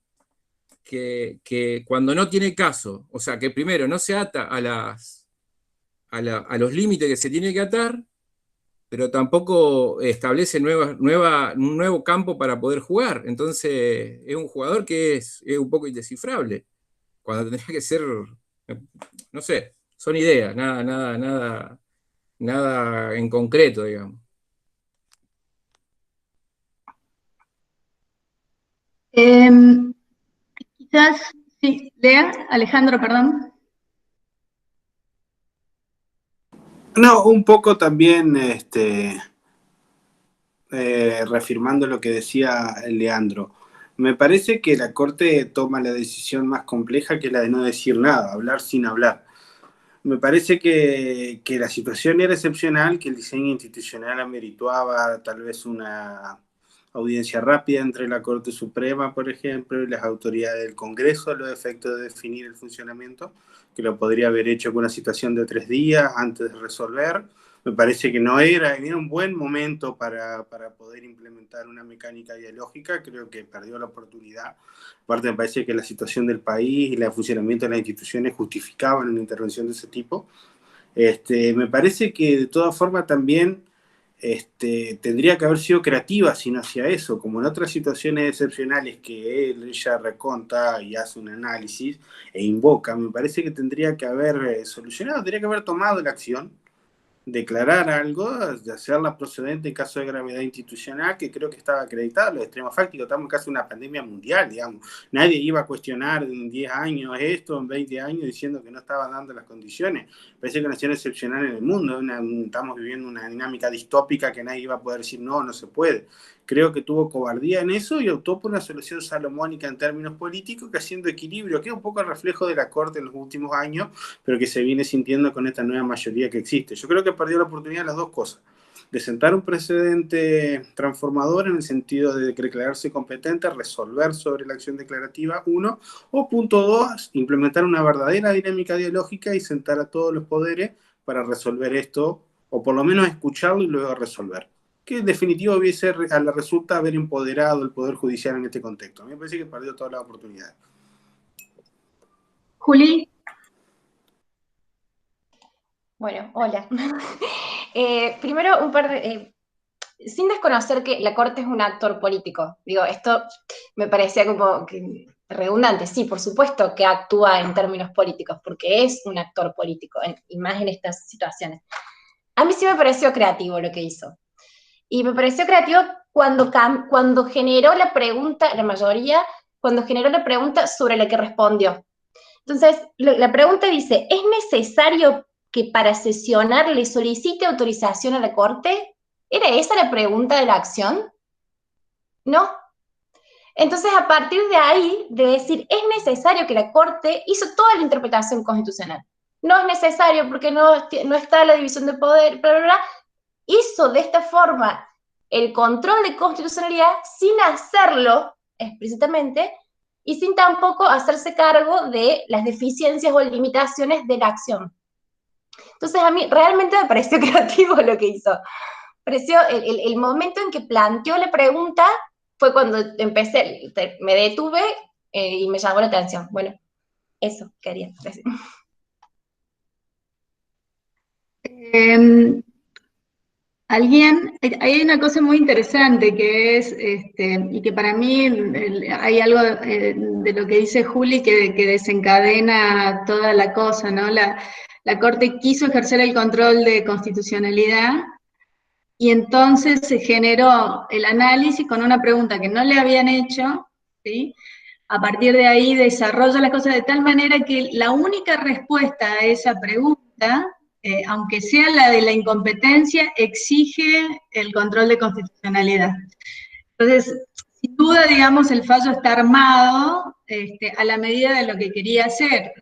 que cuando no tiene caso, o sea, que primero no se ata a los límites que se tiene que atar, pero tampoco establece un nuevo campo para poder jugar. Entonces, es un jugador que es un poco indescifrable, cuando tendría que ser, no sé, son ideas, nada en concreto, digamos. Quizás, sí, Alejandro, perdón. No, un poco también reafirmando lo que decía Leandro. Me parece que la Corte toma la decisión más compleja, que es la de no decir nada, hablar sin hablar. Me parece que la situación era excepcional, que el diseño institucional amerituaba tal vez una audiencia rápida entre la Corte Suprema, por ejemplo, y las autoridades del Congreso a los efectos de definir el funcionamiento, que lo podría haber hecho con una situación de 3 días antes de resolver. Me parece que no era un buen momento para poder implementar una mecánica dialógica. Creo que perdió la oportunidad. Aparte, me parece que la situación del país y el funcionamiento de las instituciones justificaban una intervención de ese tipo. Me parece que de todas formas también tendría que haber sido creativa si no hacía eso, como en otras situaciones excepcionales que ella reconta y hace un análisis e invoca. Me parece que tendría que haber solucionado, tendría que haber tomado la acción, declarar algo, de hacerla procedente en caso de gravedad institucional, que creo que estaba acreditado, los extremos fácticos. Estamos casi en una pandemia mundial, digamos. Nadie iba a cuestionar en 10 años esto, en 20 años, diciendo que no estaban dando las condiciones. Parece que es una situación excepcional en el mundo, estamos viviendo una dinámica distópica que nadie iba a poder decir no se puede. Creo que tuvo cobardía en eso y optó por una solución salomónica en términos políticos, que haciendo equilibrio, que es un poco el reflejo de la Corte en los últimos años, pero que se viene sintiendo con esta nueva mayoría que existe. Yo creo que perdió la oportunidad de las dos cosas: de sentar un precedente transformador en el sentido de declararse competente, resolver sobre la acción declarativa, 1, o punto 2, implementar una verdadera dinámica dialógica y sentar a todos los poderes para resolver esto, o por lo menos escucharlo y luego resolver. Que en definitiva resulta haber empoderado el Poder Judicial en este contexto. A mí me parece que perdió todas las oportunidades. Juli. Bueno, hola. Primero, sin desconocer que la Corte es un actor político. Digo, esto me parecía como redundante. Sí, por supuesto que actúa en términos políticos, porque es un actor político, y más en estas situaciones. A mí sí me pareció creativo lo que hizo. Y me pareció creativo cuando generó la pregunta, la mayoría, cuando generó la pregunta sobre la que respondió. Entonces, la pregunta dice, ¿es necesario que para sesionar le solicite autorización a la Corte? ¿Era esa la pregunta de la acción? No. Entonces, a partir de ahí, de decir, es necesario que la Corte hizo toda la interpretación constitucional. No es necesario porque no está la división de poder, bla, bla, bla. Hizo de esta forma el control de constitucionalidad sin hacerlo explícitamente y sin tampoco hacerse cargo de las deficiencias o limitaciones de la acción. Entonces, a mí realmente me pareció creativo lo que hizo. Pareció el momento en que planteó la pregunta fue cuando me detuve y me llamó la atención. Bueno, eso quería decir. Hay una cosa muy interesante que es, y que para mí hay algo de lo que dice Juli que desencadena toda la cosa, ¿no? La Corte quiso ejercer el control de constitucionalidad y entonces se generó el análisis con una pregunta que no le habían hecho, ¿sí? A partir de ahí desarrolla las cosas de tal manera que la única respuesta a esa pregunta, aunque sea la de la incompetencia, exige el control de constitucionalidad. Entonces, sin duda, digamos, el fallo está armado a la medida de lo que quería hacer.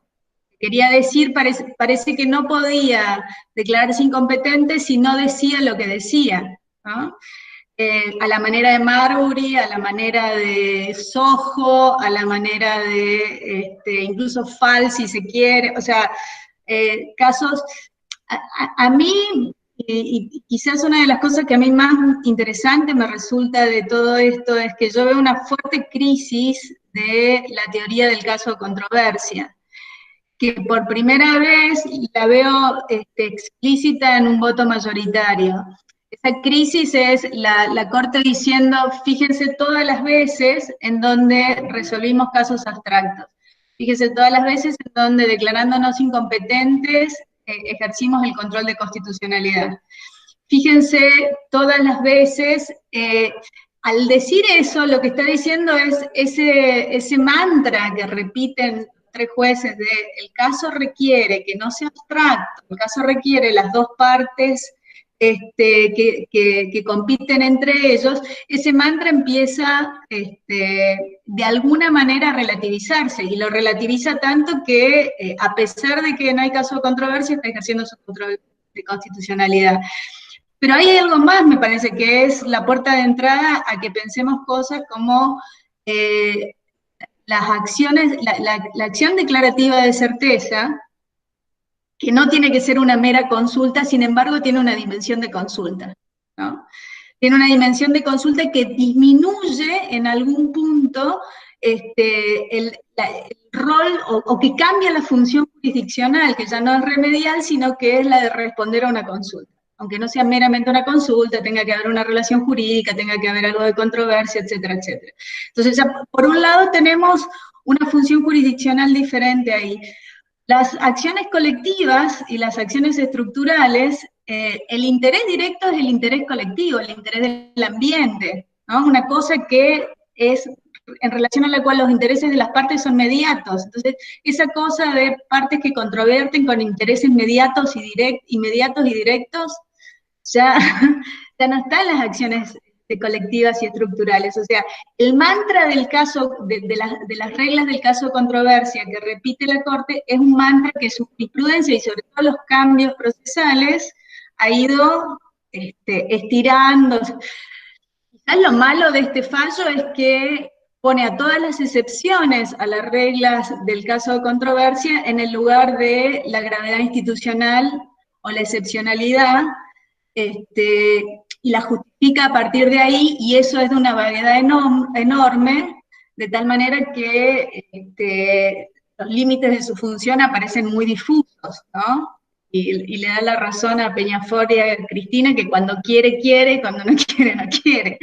Quería decir, parece que no podía declararse incompetente si no decía lo que decía, ¿no? A la manera de Marbury, a la manera de Sojo, a la manera de incluso Fall, si se quiere, o sea, casos, a mí, y quizás una de las cosas que a mí más interesante me resulta de todo esto es que yo veo una fuerte crisis de la teoría del caso de controversia, que por primera vez la veo explícita en un voto mayoritario. Esa crisis es la Corte diciendo, fíjense todas las veces en donde resolvimos casos abstractos. Fíjense todas las veces en donde declarándonos incompetentes ejercimos el control de constitucionalidad. Fíjense todas las veces, al decir eso, lo que está diciendo es ese mantra que repiten 3 jueces de el caso requiere que no sea abstracto, el caso requiere las dos partes que compiten entre ellos, ese mantra empieza de alguna manera a relativizarse, y lo relativiza tanto que a pesar de que no hay caso de controversia, está ejerciendo su control de constitucionalidad. Pero hay algo más, me parece, que es la puerta de entrada a que pensemos cosas como las acciones, la acción declarativa de certeza, que no tiene que ser una mera consulta, sin embargo tiene una dimensión de consulta, ¿no? Tiene una dimensión de consulta que disminuye en algún punto el rol, o que cambia la función jurisdiccional, que ya no es remedial, sino que es la de responder a una consulta. Aunque no sea meramente una consulta, tenga que haber una relación jurídica, tenga que haber algo de controversia, etcétera, etcétera. Entonces, ya por un lado tenemos una función jurisdiccional diferente ahí. Las acciones colectivas y las acciones estructurales, el interés directo es el interés colectivo, el interés del ambiente, ¿no? Una cosa que es en relación a la cual los intereses de las partes son mediatos. Entonces, esa cosa de partes que controverten con intereses inmediatos y directos, ya no están las acciones colectivas y estructurales. O sea, el mantra del caso, de las reglas del caso de controversia que repite la Corte, es un mantra que su jurisprudencia y sobre todo los cambios procesales ha ido estirando. Quizás lo malo de este fallo es que pone a todas las excepciones a las reglas del caso de controversia en el lugar de la gravedad institucional o la excepcionalidad, y la justifica a partir de ahí, y eso es de una variedad enorme, de tal manera que los límites de su función aparecen muy difusos, ¿no? Y le da la razón a Peñafort y a Cristina que cuando quiere, quiere, y cuando no quiere, no quiere.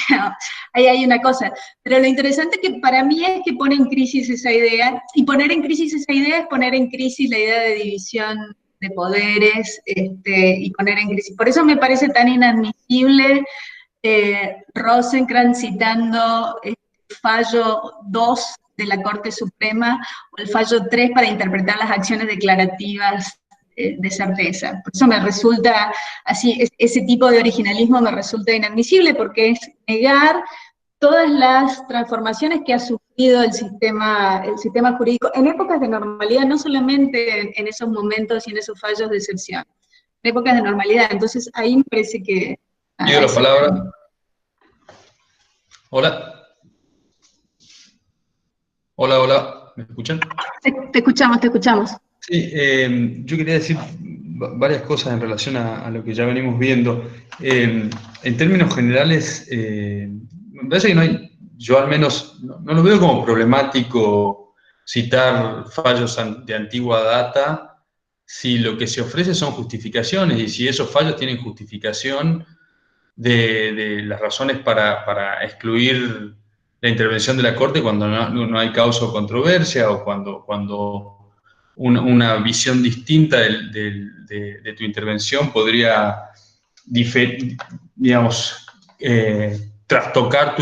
No, ahí hay una cosa. Pero lo interesante que para mí es que pone en crisis esa idea, y poner en crisis esa idea es poner en crisis la idea de división de poderes, y poner en crisis. Por eso me parece tan inadmisible Rosenkrantz citando el fallo 2 de la Corte Suprema, o el fallo 3 para interpretar las acciones declarativas de certeza. Por eso me resulta, así, ese tipo de originalismo me resulta inadmisible, porque es negar todas las transformaciones que ha sufrido el sistema jurídico en épocas de normalidad, no solamente en esos momentos y en esos fallos de excepción, en épocas de normalidad. Entonces ahí me parece que... Pido la palabra. Hola. Hola, hola. ¿Me escuchan? Te escuchamos, te escuchamos. Sí, yo quería decir varias cosas en relación a lo que ya venimos viendo. En términos generales, me parece que no hay, yo al menos no lo veo como problemático citar fallos de antigua data si lo que se ofrece son justificaciones y si esos fallos tienen justificación de las razones para excluir la intervención de la Corte cuando no hay causa o controversia o cuando una visión distinta de tu intervención podría, digamos, trastocar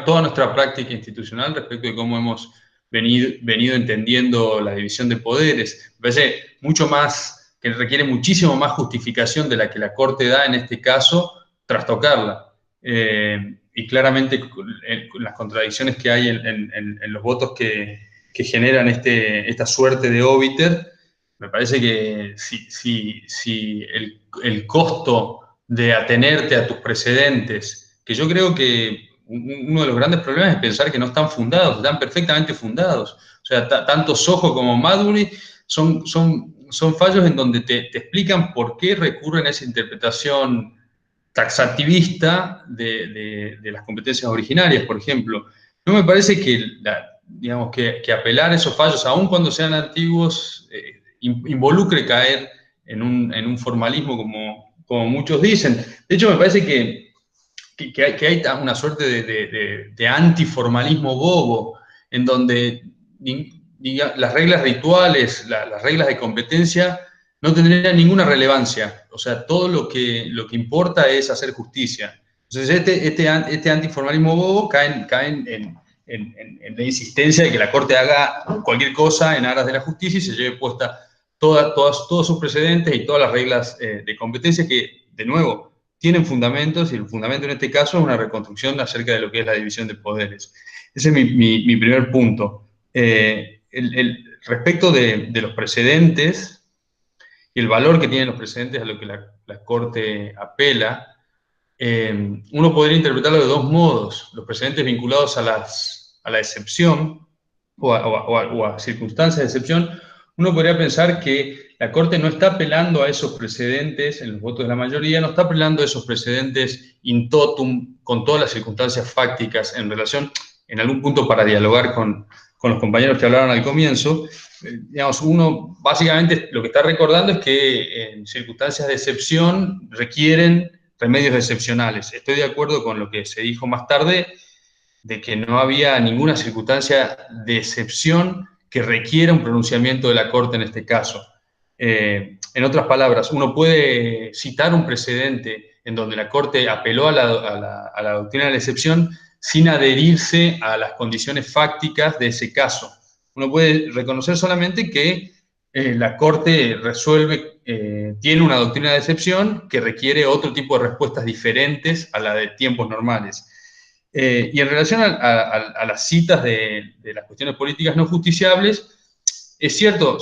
toda nuestra práctica institucional respecto de cómo hemos venido entendiendo la división de poderes. Me parece mucho más, que requiere muchísimo más justificación de la que la Corte da en este caso, trastocarla. Y claramente las contradicciones que hay en los votos que generan esta suerte de óbiter, me parece que si el costo de atenerte a tus precedentes, que yo creo que uno de los grandes problemas es pensar que no están fundados, están perfectamente fundados. O sea, tanto Soho como Maduri son fallos en donde te explican por qué recurren a esa interpretación taxativista de las competencias originarias, por ejemplo. No me parece que apelar a esos fallos, aun cuando sean antiguos, involucre caer en un formalismo como muchos dicen. De hecho, me parece que hay una suerte de antiformalismo bobo, en donde las reglas rituales, las reglas de competencia, no tendrían ninguna relevancia. O sea, todo lo que importa es hacer justicia. Entonces, este antiformalismo bobo cae en la insistencia de que la Corte haga cualquier cosa en aras de la justicia y se lleve puesta todos sus precedentes y todas las reglas de competencia que, de nuevo, tienen fundamentos, y el fundamento en este caso es una reconstrucción acerca de lo que es la división de poderes. Ese es mi primer punto. Respecto de los precedentes y el valor que tienen los precedentes a lo que la Corte apela, uno podría interpretarlo de dos modos. Los precedentes vinculados a la excepción o a circunstancias de excepción, uno podría pensar que la Corte no está apelando a esos precedentes en los votos de la mayoría, no está apelando a esos precedentes in totum con todas las circunstancias fácticas en relación, en algún punto para dialogar con los compañeros que hablaron al comienzo. Digamos, uno básicamente lo que está recordando es que en circunstancias de excepción requieren remedios excepcionales. Estoy de acuerdo con lo que se dijo más tarde, de que no había ninguna circunstancia de excepción que requiera un pronunciamiento de la Corte en este caso. En otras palabras, uno puede citar un precedente en donde la Corte apeló a la doctrina de la excepción sin adherirse a las condiciones fácticas de ese caso. Uno puede reconocer solamente que la Corte tiene una doctrina de excepción que requiere otro tipo de respuestas diferentes a la de tiempos normales. Y en relación a las citas de las cuestiones políticas no justiciables, es cierto,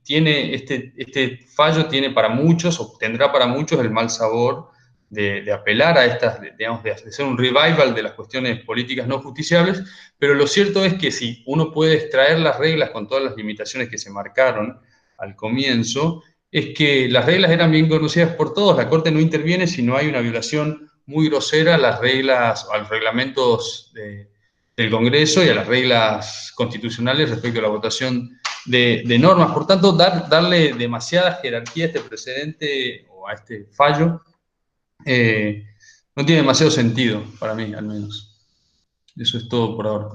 tiene este fallo tiene para muchos, o tendrá para muchos, el mal sabor de apelar a estas, digamos, de hacer un revival de las cuestiones políticas no justiciables, pero lo cierto es que si uno puede extraer las reglas con todas las limitaciones que se marcaron al comienzo, es que las reglas eran bien conocidas por todos. La Corte no interviene si no hay una violación muy grosera a las reglas, a los reglamentos del Congreso y a las reglas constitucionales respecto a la votación de normas. Por tanto, darle demasiada jerarquía a este precedente o a este fallo no tiene demasiado sentido, para mí, al menos. Eso es todo por ahora.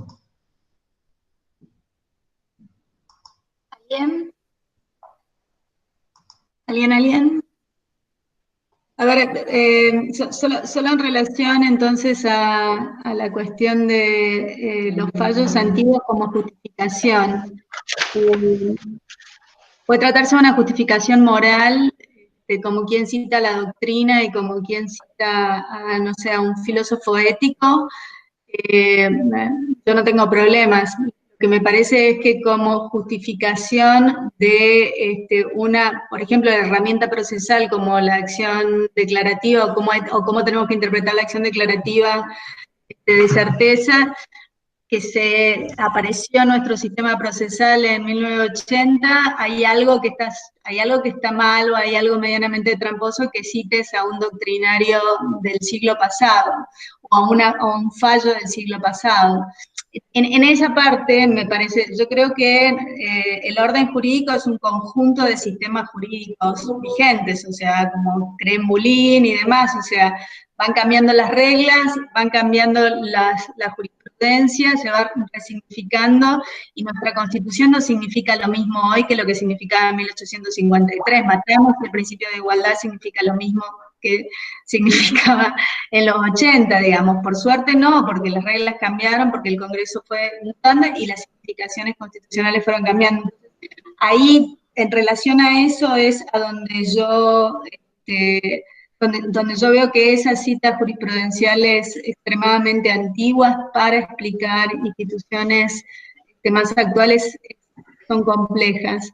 ¿Alguien? A ver, solo en relación entonces a la cuestión de los fallos antiguos como justificación. Puede tratarse de una justificación moral, como quien cita la doctrina y como quien cita, no sé, a un filósofo ético. Yo no tengo problemas. Lo que me parece es que como justificación de por ejemplo, la herramienta procesal como la acción declarativa o cómo tenemos que interpretar la acción declarativa de certeza, que se apareció en nuestro sistema procesal en 1980, hay algo que está mal o hay algo medianamente tramposo que cites a un doctrinario del siglo pasado o a un fallo del siglo pasado. En esa parte, me parece, yo creo que el orden jurídico es un conjunto de sistemas jurídicos vigentes, o sea, como Creen-Moulin y demás, o sea, van cambiando las reglas, van cambiando la jurisprudencia, se va resignificando, y nuestra Constitución no significa lo mismo hoy que lo que significaba en 1853. Matemos que el principio de igualdad significa lo mismo que significaba en los 80, digamos. Por suerte no, porque las reglas cambiaron, porque el Congreso fue mutando y las significaciones constitucionales fueron cambiando. Ahí, en relación a eso, es a donde yo... donde yo veo que esas citas jurisprudenciales extremadamente antiguas para explicar instituciones más actuales son complejas.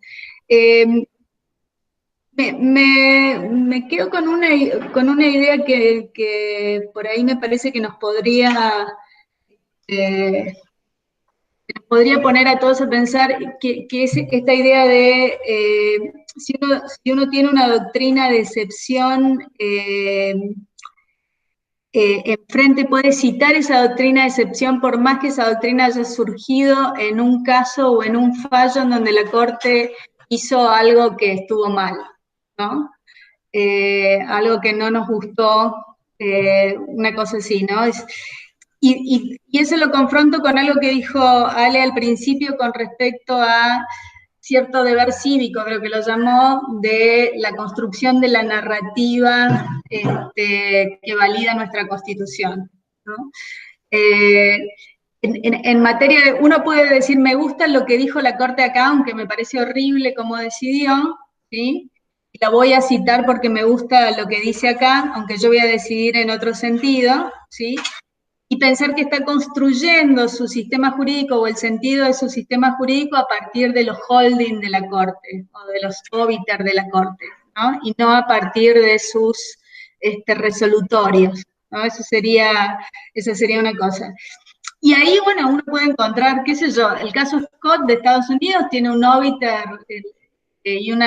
Me quedo con una idea que por ahí me parece que nos podría poner a todos a pensar, que es esta idea de si uno tiene una doctrina de excepción enfrente, puede citar esa doctrina de excepción por más que esa doctrina haya surgido en un caso o en un fallo en donde la Corte hizo algo que estuvo mal, ¿no? Algo que no nos gustó, una cosa así, ¿no? Y eso lo confronto con algo que dijo Ale al principio con respecto a cierto deber cívico, creo que lo llamó, de la construcción de la narrativa que valida nuestra Constitución, ¿no? En materia de, uno puede decir, me gusta lo que dijo la Corte acá, aunque me parece horrible como decidió, ¿sí? Y la voy a citar porque me gusta lo que dice acá, aunque yo voy a decidir en otro sentido, ¿sí? Y pensar que está construyendo su sistema jurídico o el sentido de su sistema jurídico a partir de los holding de la Corte, o de los obiter de la Corte, ¿no? Y no a partir de sus resolutorios, ¿no? Esa sería una cosa. Y ahí, bueno, uno puede encontrar, qué sé yo, el caso Scott de Estados Unidos tiene un obiter y un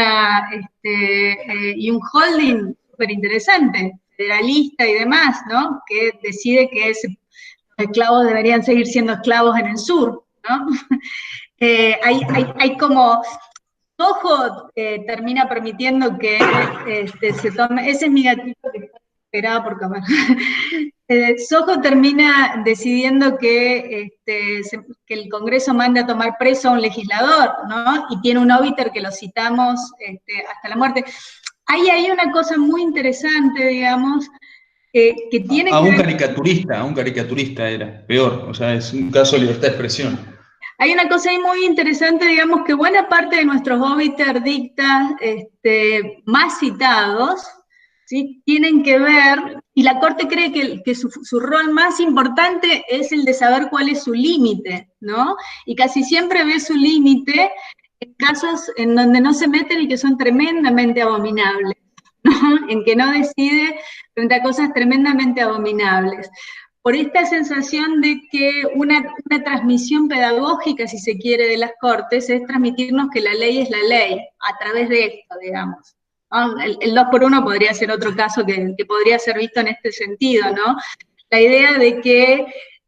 holding súper interesante, federalista y demás, ¿no? Que decide que los esclavos deberían seguir siendo esclavos en el sur, ¿no? Hay como... Soho termina permitiendo que se tome... Ese es mi gatito que está esperado por comer. Soho termina decidiendo que el Congreso mande a tomar preso a un legislador, ¿no? Y tiene un obiter que lo citamos hasta la muerte. Ahí hay una cosa muy interesante, digamos, que tiene a que un ver... caricaturista era, peor, o sea, es un caso de libertad de expresión. Hay una cosa ahí muy interesante, digamos, que buena parte de nuestros obiter dictas más citados, ¿sí? Tienen que ver, y la Corte cree que su rol más importante es el de saber cuál es su límite, ¿no? Y casi siempre ve su límite en casos en donde no se meten y que son tremendamente abominables, ¿no? En que no decide frente a cosas tremendamente abominables. Por esta sensación de que una transmisión pedagógica, si se quiere, de las Cortes, es transmitirnos que la ley es la ley, a través de esto, digamos. El 2x1 podría ser otro caso que podría ser visto en este sentido, ¿no? La idea de que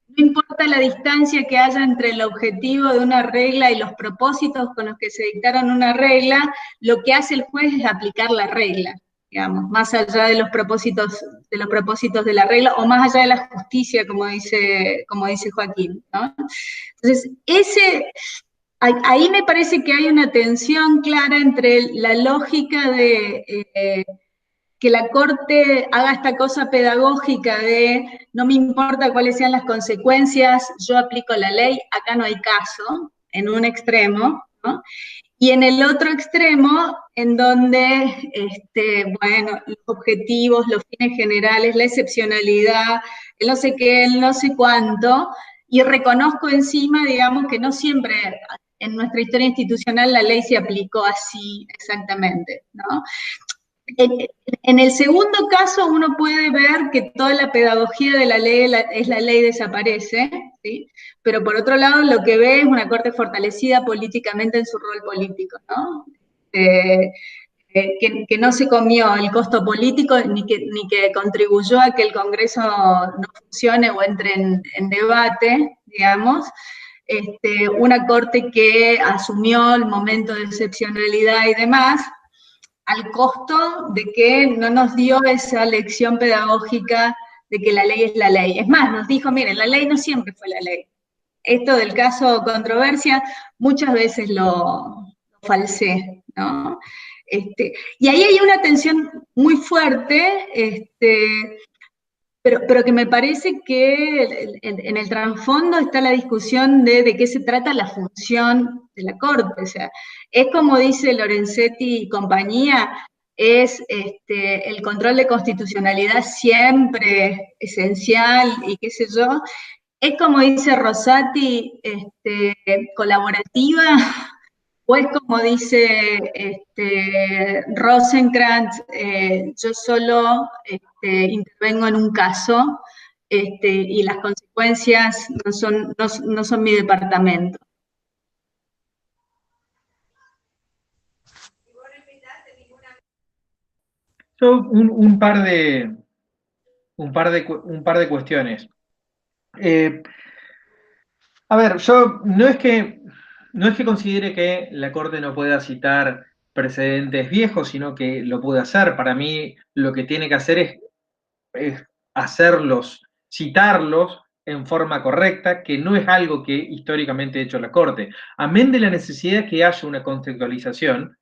no importa la distancia que haya entre el objetivo de una regla y los propósitos con los que se dictaron una regla, lo que hace el juez es aplicar la regla, digamos, más allá de los propósitos de la regla, o más allá de la justicia, como dice Joaquín, ¿no? Entonces, ahí me parece que hay una tensión clara entre la lógica de que la Corte haga esta cosa pedagógica de no me importa cuáles sean las consecuencias, yo aplico la ley, acá no hay caso, en un extremo, ¿no? Y en el otro extremo, en donde, bueno, los objetivos, los fines generales, la excepcionalidad, el no sé qué, el no sé cuánto, y reconozco encima, digamos, que no siempre en nuestra historia institucional la ley se aplicó así exactamente, ¿no? En el segundo caso uno puede ver que toda la pedagogía de la ley es la ley desaparece, ¿sí? Pero por otro lado lo que ve es una corte fortalecida políticamente en su rol político, ¿no? Que no se comió el costo político ni que contribuyó a que el Congreso no funcione o entre en debate, digamos. Una corte que asumió el momento de excepcionalidad y demás, al costo de que no nos dio esa lección pedagógica de que la ley es la ley. Es más, nos dijo, miren, la ley no siempre fue la ley. Esto del caso controversia, muchas veces lo falsé, ¿no? Y ahí hay una tensión muy fuerte, pero que me parece que en el trasfondo está la discusión de qué se trata la función de la Corte. O sea, es como dice Lorenzetti y compañía, es el control de constitucionalidad siempre esencial y qué sé yo. Es como dice Rosati, colaborativa, o es como dice Rosenkrantz, yo solo intervengo en un caso y las consecuencias no son mi departamento. Yo un par de cuestiones. A ver, yo no es que considere que la Corte no pueda citar precedentes viejos, sino que lo puede hacer. Para mí, lo que tiene que hacer es hacerlos, citarlos en forma correcta, que no es algo que históricamente ha hecho la Corte. Amén de la necesidad que haya una contextualización,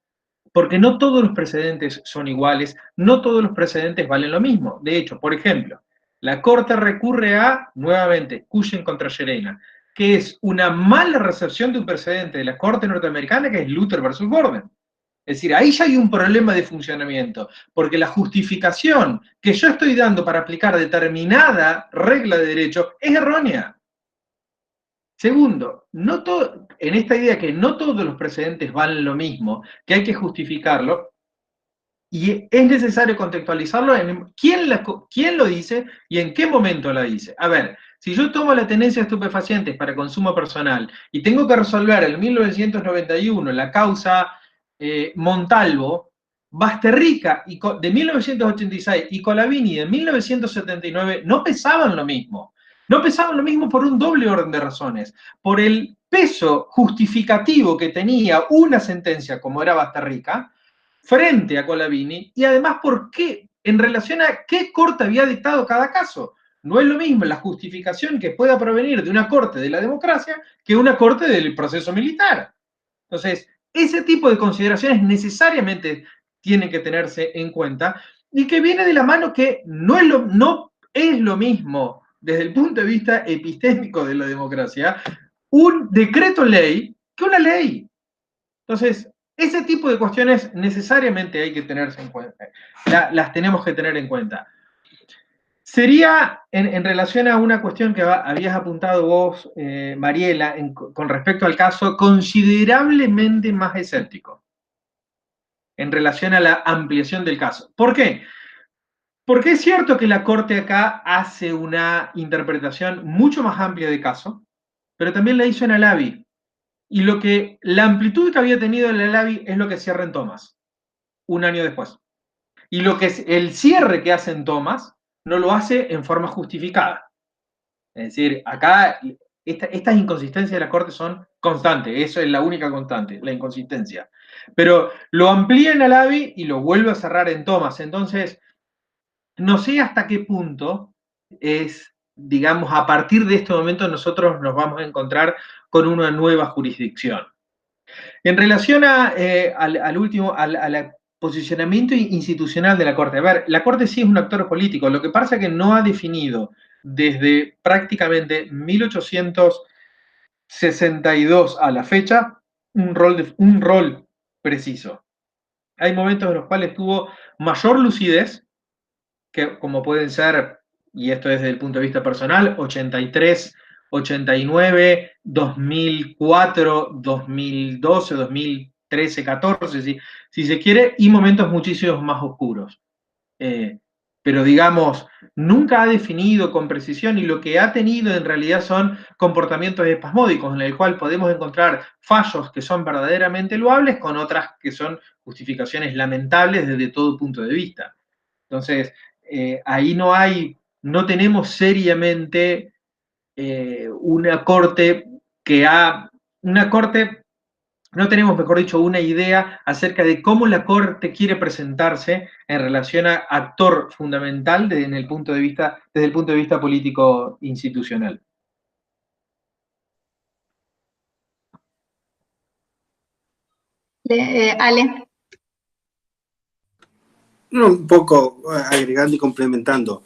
porque no todos los precedentes son iguales, no todos los precedentes valen lo mismo. De hecho, por ejemplo, la Corte recurre a, nuevamente, Cushen contra Llerena, que es una mala recepción de un precedente de la Corte norteamericana, que es Luther versus Gordon. Es decir, ahí ya hay un problema de funcionamiento, porque la justificación que yo estoy dando para aplicar determinada regla de derecho es errónea. Segundo, en esta idea que no todos los precedentes valen lo mismo, que hay que justificarlo, y es necesario contextualizarlo en quién lo dice y en qué momento lo dice. A ver, si yo tomo la tenencia de estupefacientes para consumo personal y tengo que resolver en 1991 la causa Montalvo, Basterrica de 1986 y Colavini de 1979 no pesaban lo mismo. No pesaban lo mismo por un doble orden de razones. Por el peso justificativo que tenía una sentencia como era Basterrica frente a Colavini, y además por qué, en relación a qué corte había dictado cada caso. No es lo mismo la justificación que pueda provenir de una corte de la democracia que una corte del proceso militar. Entonces, ese tipo de consideraciones necesariamente tienen que tenerse en cuenta y que viene de la mano que no es lo mismo desde el punto de vista epistémico de la democracia un decreto ley que una ley. Entonces, ese tipo de cuestiones necesariamente hay que tenerse en cuenta, las tenemos que tener en cuenta. Sería, en relación a una cuestión que habías apuntado vos, Mariela, con respecto al caso, considerablemente más escéptico en relación a la ampliación del caso. ¿Por qué? Porque es cierto que la Corte acá hace una interpretación mucho más amplia del caso, pero también la hizo en Alavi. Y la amplitud que había tenido en el AVI es lo que cierra en Thomas, un año después. Y el cierre que hace en Thomas no lo hace en forma justificada. Es decir, acá estas inconsistencias de la Corte son constantes, eso es la única constante, la inconsistencia. Pero lo amplía en el AVI y lo vuelve a cerrar en Thomas. Entonces, no sé hasta qué punto digamos, a partir de este momento nosotros nos vamos a encontrar con una nueva jurisdicción. En relación al posicionamiento institucional de la Corte, a ver, la Corte sí es un actor político, lo que pasa es que no ha definido desde prácticamente 1862 a la fecha un rol preciso. Hay momentos en los cuales tuvo mayor lucidez, que como pueden ser, y esto es desde el punto de vista personal, 83, 89, 2004, 2012, 2013, 14, si se quiere, y momentos muchísimos más oscuros. Pero digamos, nunca ha definido con precisión, y lo que ha tenido en realidad son comportamientos espasmódicos, en el cual podemos encontrar fallos que son verdaderamente loables con otras que son justificaciones lamentables desde todo punto de vista. Entonces, ahí no tenemos seriamente una corte no tenemos, mejor dicho, una idea acerca de cómo la corte quiere presentarse en relación a actor fundamental desde el punto de vista político institucional. Ale. Un poco agregando y complementando.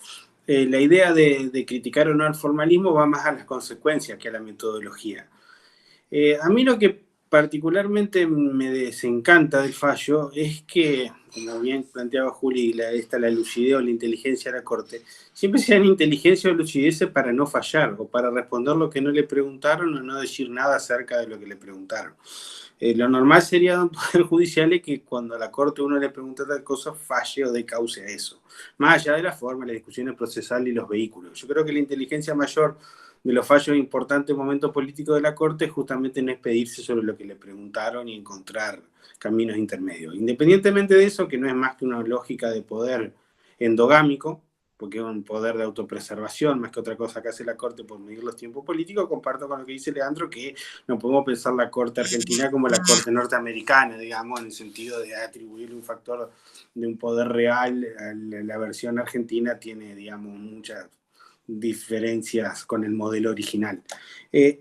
La idea de criticar o no al formalismo va más a las consecuencias que a la metodología. A mí lo que particularmente me desencanta del fallo es que, como bien planteaba Juli, la lucidez o la inteligencia de la Corte, siempre sean inteligencia o lucidez para no fallar o para responder lo que no le preguntaron o no decir nada acerca de lo que le preguntaron. Lo normal sería un poder judicial es que cuando a la Corte uno le pregunta tal cosa, falle o dé cauce a eso. Más allá de la forma, las discusiones procesales y los vehículos. Yo creo que la inteligencia mayor de los fallos importantes momentos políticos de la Corte justamente no es pedirse sobre lo que le preguntaron y encontrar caminos intermedios. Independientemente de eso, que no es más que una lógica de poder endogámico, porque es un poder de autopreservación, más que otra cosa que hace la Corte por medir los tiempos políticos, comparto con lo que dice Leandro, que no podemos pensar la Corte argentina como la Corte norteamericana, digamos, en el sentido de atribuirle un factor de un poder real. La versión argentina tiene, digamos, muchas diferencias con el modelo original.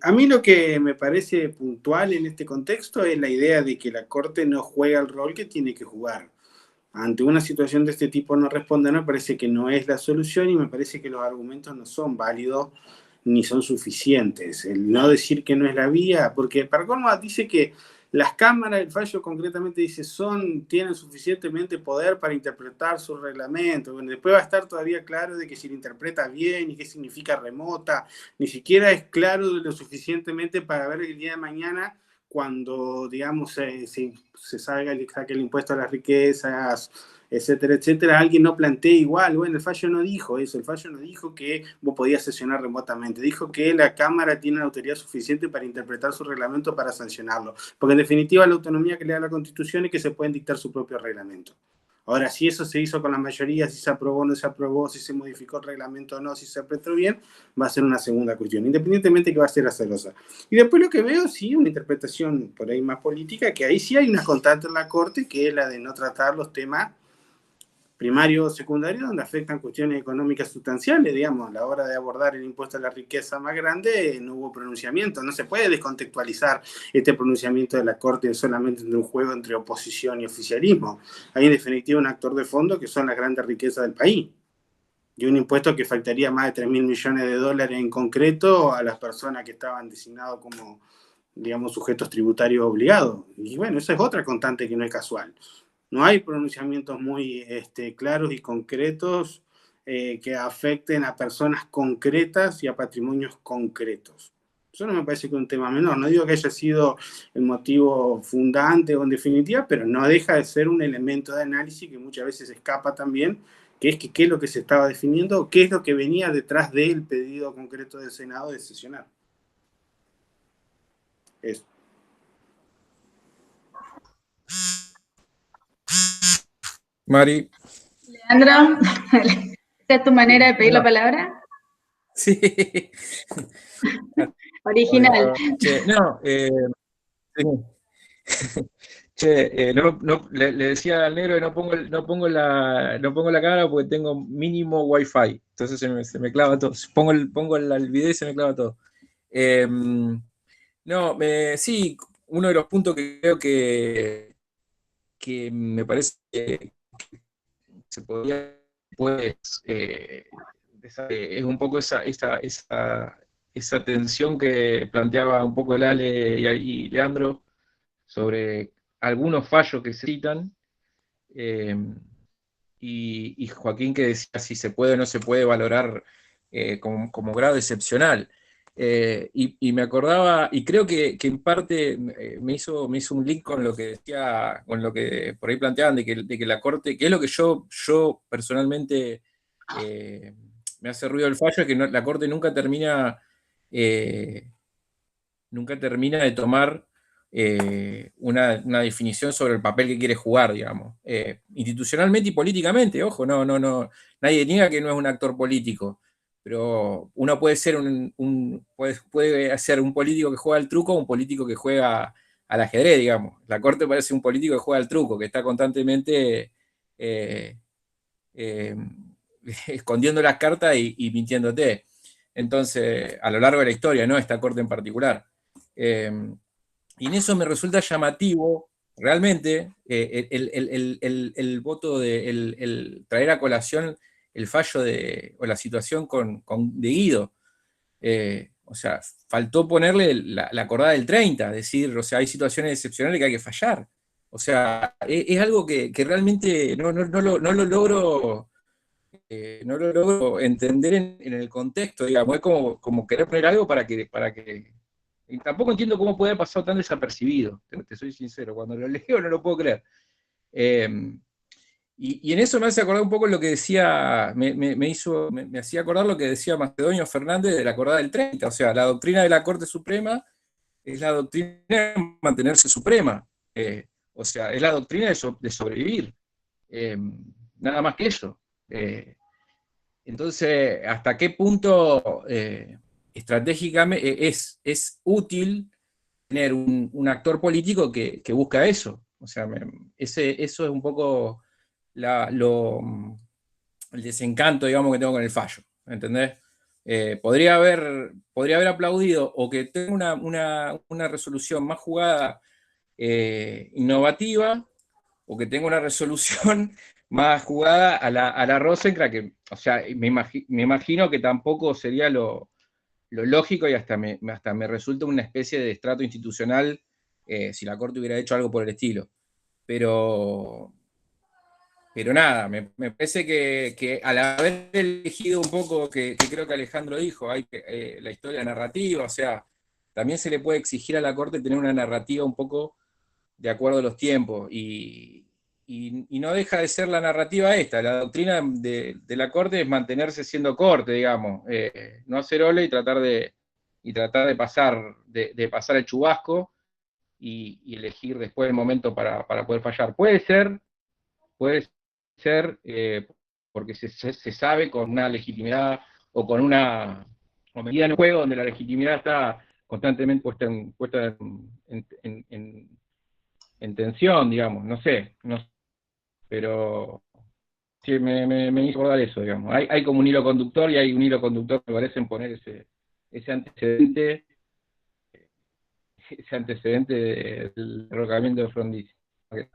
A mí lo que me parece puntual en este contexto es la idea de que la Corte no juega el rol que tiene que jugar. Ante una situación de este tipo no responder me parece que no es la solución y me parece que los argumentos no son válidos ni son suficientes. El no decir que no es la vía, porque para colmo dice que las cámaras, el fallo concretamente dice, tienen suficientemente poder para interpretar su reglamento. Bueno, después va a estar todavía claro de que si lo interpreta bien y qué significa remota, ni siquiera es claro lo suficientemente para ver el día de mañana cuando, digamos, se saque el impuesto a las riquezas, etcétera, etcétera, alguien no plantea igual. Bueno, el fallo no dijo eso, el fallo no dijo que vos podías sesionar remotamente, dijo que la Cámara tiene la autoridad suficiente para interpretar su reglamento para sancionarlo, porque en definitiva la autonomía que le da la Constitución es que se pueden dictar su propio reglamento. Ahora, si eso se hizo con la mayoría, si se aprobó o no se aprobó, si se modificó el reglamento o no, si se apretó bien, va a ser una segunda cuestión, independientemente que va a ser azarosa. Y después lo que veo, sí, una interpretación por ahí más política, que ahí sí hay una constante en la Corte, que es la de no tratar los temas primarios o secundarios donde afectan cuestiones económicas sustanciales, digamos, a la hora de abordar el impuesto a la riqueza más grande no hubo pronunciamiento, no se puede descontextualizar este pronunciamiento de la Corte solamente entre un juego entre oposición y oficialismo. Hay en definitiva un actor de fondo que son las grandes riquezas del país y un impuesto que afectaría más de 3.000 millones de dólares en concreto a las personas que estaban designados como, digamos, sujetos tributarios obligados. Y bueno, esa es otra constante que no es casual. No hay pronunciamientos muy claros y concretos que afecten a personas concretas y a patrimonios concretos. Eso no me parece que es un tema menor. No digo que haya sido el motivo fundante o en definitiva, pero no deja de ser un elemento de análisis que muchas veces escapa también, que es que qué es lo que se estaba definiendo, qué es lo que venía detrás del pedido concreto del Senado de sesionar. Eso. Mari. Leandro, ¿esta es tu manera de pedir la palabra? Sí. Original. Che, no, che, le decía al negro que no pongo la cámara porque tengo mínimo wifi, entonces se me clava todo. Pongo el video y se me clava todo. Sí, uno de los puntos que creo que me parece que se podría, pues, es un poco esa tensión que planteaba un poco el Ale y Leandro sobre algunos fallos que se citan, y Joaquín que decía si se puede o no se puede valorar como grado excepcional. Y me acordaba, y creo que en parte me hizo un link con lo que decía, con lo que por ahí planteaban, de que la Corte, que es lo que yo personalmente me hace ruido el fallo, es que la Corte nunca termina de tomar una definición sobre el papel que quiere jugar, digamos. Institucionalmente y políticamente, ojo, no, nadie niega que no es un actor político, pero uno puede ser puede ser un político que juega al truco o un político que juega al ajedrez, digamos. La Corte parece un político que juega al truco, que está constantemente escondiendo las cartas y mintiéndote. Entonces, a lo largo de la historia, ¿no? Esta Corte en particular. Y en eso me resulta llamativo, realmente, el voto el traer a colación el fallo o la situación de Guido. O sea, faltó ponerle la acordada del 30, decir, o sea, hay situaciones excepcionales que hay que fallar. O sea, es algo que realmente no lo logro. No lo logro entender en el contexto, digamos, es como querer poner algo para que y tampoco entiendo cómo puede haber pasado tan desapercibido, te soy sincero, cuando lo leo no lo puedo creer. Y en eso me hace acordar un poco lo que decía, me hacía acordar lo que decía Macedonio Fernández de la acordada del 30, o sea, la doctrina de la Corte Suprema es la doctrina de mantenerse suprema, o sea, es la doctrina de sobrevivir, nada más que eso. Entonces, ¿hasta qué punto estratégicamente es útil tener un actor político que busca eso? O sea, eso es un poco el desencanto, digamos, que tengo con el fallo, ¿entendés? Podría haber aplaudido o que tenga una resolución más jugada, innovativa, o que tenga una resolución más jugada a la Rosencrantz, que, o sea, me imagino que tampoco sería lo lógico, y hasta me resulta una especie de estrato institucional si la Corte hubiera hecho algo por el estilo. Pero nada, me parece que al haber elegido un poco, que creo que Alejandro dijo, hay la historia narrativa, o sea, también se le puede exigir a la Corte tener una narrativa un poco de acuerdo a los tiempos, y no deja de ser la narrativa esta, la doctrina de la Corte es mantenerse siendo Corte, digamos, no hacer ole y tratar de pasar el chubasco y elegir después el momento para poder fallar. Puede ser, porque se sabe con una legitimidad o con una medida en juego donde la legitimidad está constantemente puesta en tensión, digamos, no sé, pero sí, me hizo acordar eso, digamos. Hay como un hilo conductor, y hay un hilo conductor, me parece, en poner ese antecedente del derrocamiento de Frondizi. Okay.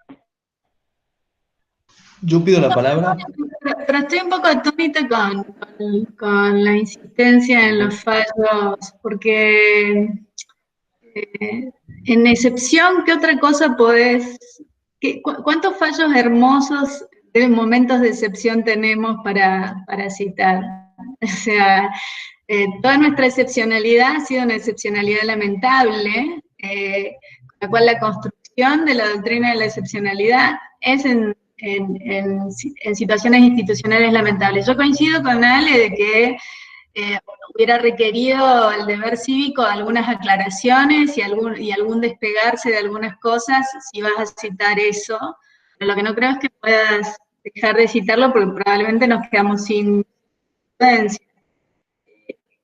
Yo pido la palabra. Pero estoy un poco atónita con la insistencia en los fallos, porque en excepción, ¿qué otra cosa cuántos fallos hermosos de momentos de excepción tenemos para citar? O sea, toda nuestra excepcionalidad ha sido una excepcionalidad lamentable, con la cual la construcción de la doctrina de la excepcionalidad es en situaciones institucionales lamentables. Yo coincido con Ale de que hubiera requerido el deber cívico algunas aclaraciones y algún despegarse de algunas cosas si vas a citar eso, pero lo que no creo es que puedas dejar de citarlo porque probablemente nos quedamos sin influencia.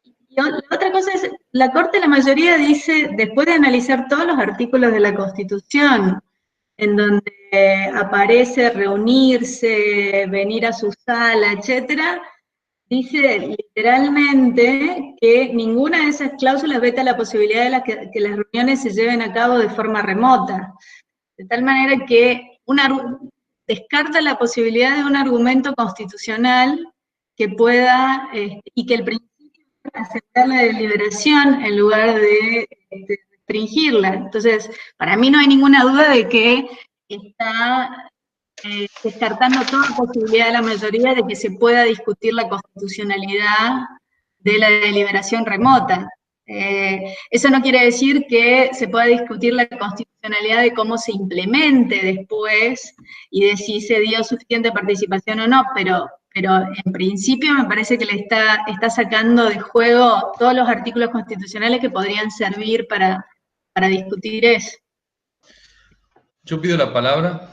Y la otra cosa es, la Corte, la mayoría dice, después de analizar todos los artículos de la Constitución, en donde aparece reunirse, venir a su sala, etcétera, dice literalmente que ninguna de esas cláusulas veta la posibilidad de que las reuniones se lleven a cabo de forma remota. De tal manera que descarta la posibilidad de un argumento constitucional que pueda, y que el principio es aceptar la deliberación en lugar de restringirla. Entonces, para mí no hay ninguna duda de que está descartando toda posibilidad de la mayoría de que se pueda discutir la constitucionalidad de la deliberación remota. Eso no quiere decir que se pueda discutir la constitucionalidad de cómo se implemente después y de si se dio suficiente participación o no, pero en principio me parece que le está sacando de juego todos los artículos constitucionales que podrían servir para discutir eso. Yo pido la palabra.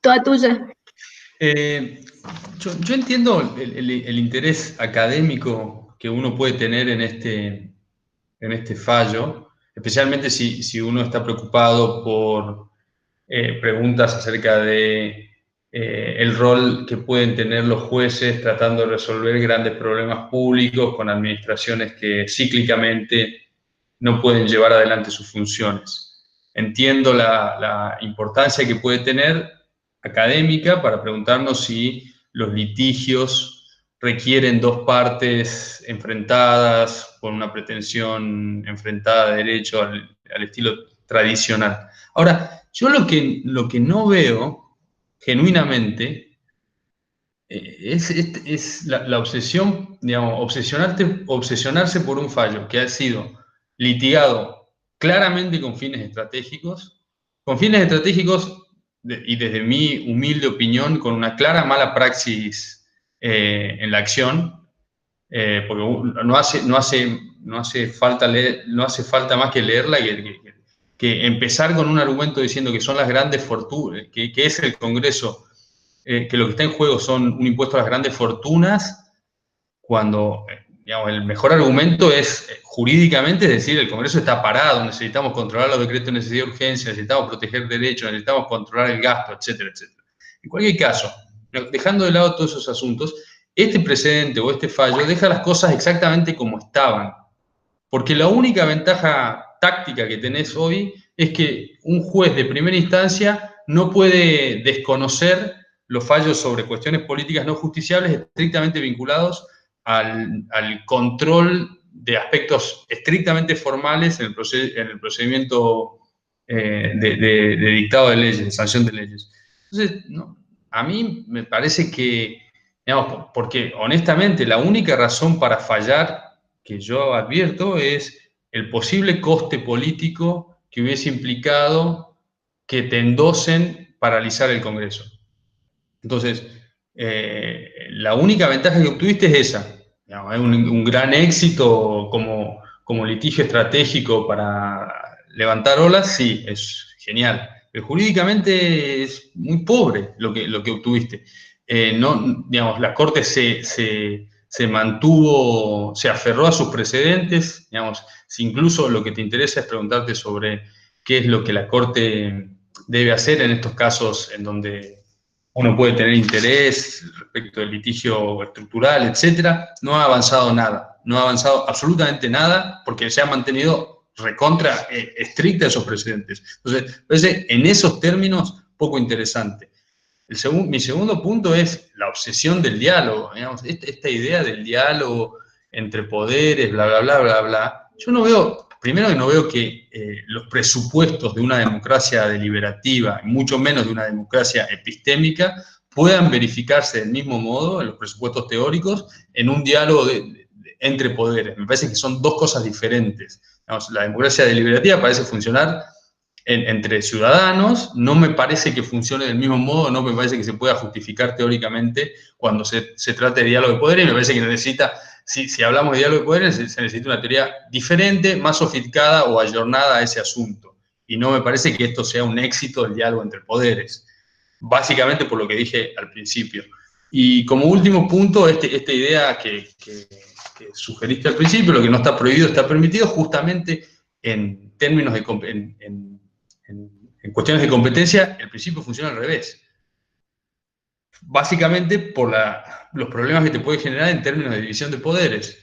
Toda tuya. Yo entiendo el interés académico que uno puede tener en este fallo, especialmente si uno está preocupado por preguntas acerca de el rol que pueden tener los jueces tratando de resolver grandes problemas públicos con administraciones que cíclicamente no pueden llevar adelante sus funciones. Entiendo la importancia que puede tener académica para preguntarnos si los litigios requieren dos partes enfrentadas por una pretensión enfrentada de derecho al estilo tradicional. Ahora, yo lo que no veo genuinamente es la obsesión, digamos, obsesionarse por un fallo que ha sido litigado claramente con fines estratégicos, y desde mi humilde opinión, con una clara mala praxis en la acción, porque no hace falta más que leerla que empezar con un argumento diciendo que son las grandes fortunas, que es el Congreso, que lo que está en juego son un impuesto a las grandes fortunas, cuando digamos, el mejor argumento es jurídicamente, es decir, el Congreso está parado, necesitamos controlar los decretos de necesidad y urgencia, necesitamos proteger derechos, necesitamos controlar el gasto, etcétera, etcétera. En cualquier caso, dejando de lado todos esos asuntos, este precedente o este fallo deja las cosas exactamente como estaban, porque la única ventaja táctica que tenés hoy es que un juez de primera instancia no puede desconocer los fallos sobre cuestiones políticas no justiciables estrictamente vinculados al control de aspectos estrictamente formales en el procedimiento de dictado de leyes, de sanción de leyes. Entonces, no, a mí me parece que, digamos, porque honestamente la única razón para fallar que yo advierto es el posible coste político que hubiese implicado que te endosen paralizar el Congreso. Entonces, la única ventaja que obtuviste es esa. Digamos, es un gran éxito como litigio estratégico para levantar olas, sí, es genial. Pero jurídicamente es muy pobre lo que obtuviste. No, digamos, la Corte se mantuvo, se aferró a sus precedentes, digamos, si incluso lo que te interesa es preguntarte sobre qué es lo que la Corte debe hacer en estos casos en donde uno puede tener interés respecto del litigio estructural, etcétera, no ha avanzado nada, no ha avanzado absolutamente nada porque se ha mantenido recontra estricta esos precedentes. Entonces, parece en esos términos poco interesante. Mi segundo punto es la obsesión del diálogo, digamos, esta idea del diálogo entre poderes, bla, bla, bla, bla, bla. Yo no veo, primero que no veo que los presupuestos de una democracia deliberativa, y mucho menos de una democracia epistémica, puedan verificarse del mismo modo en los presupuestos teóricos en un diálogo entre poderes. Me parece que son dos cosas diferentes. Digamos, la democracia deliberativa parece funcionar entre ciudadanos, no me parece que funcione del mismo modo, no me parece que se pueda justificar teóricamente cuando se trata de diálogo de poderes, y me parece que necesita, si hablamos de diálogo de poderes, se necesita una teoría diferente, más sofisticada o ayornada a ese asunto. Y no me parece que esto sea un éxito del diálogo entre poderes, básicamente por lo que dije al principio. Y como último punto, esta idea que sugeriste al principio, lo que no está prohibido está permitido, justamente en términos de en cuestiones de competencia, el principio funciona al revés. Básicamente por los problemas que te puede generar en términos de división de poderes.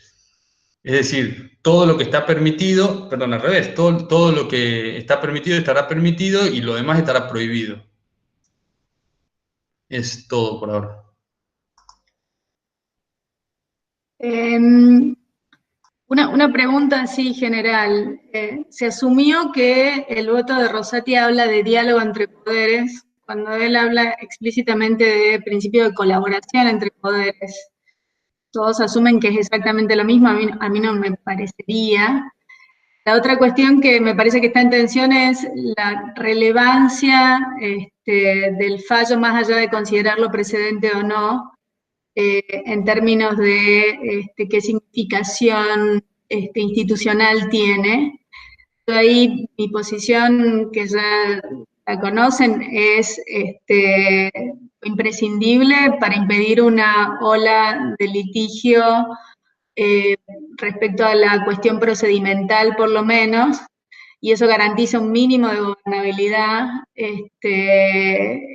Es decir, todo lo que está permitido, perdón, al revés, todo lo que está permitido estará permitido y lo demás estará prohibido. Es todo por ahora. Una pregunta así general. Se asumió que el voto de Rosati habla de diálogo entre poderes, cuando él habla explícitamente de principio de colaboración entre poderes. Todos asumen que es exactamente lo mismo, a mí no me parecería. La otra cuestión que me parece que está en tensión es la relevancia del fallo, más allá de considerarlo precedente o no, en términos de qué significación institucional tiene. Ahí mi posición, que ya la conocen, es imprescindible para impedir una ola de litigio respecto a la cuestión procedimental, por lo menos, y eso garantiza un mínimo de gobernabilidad,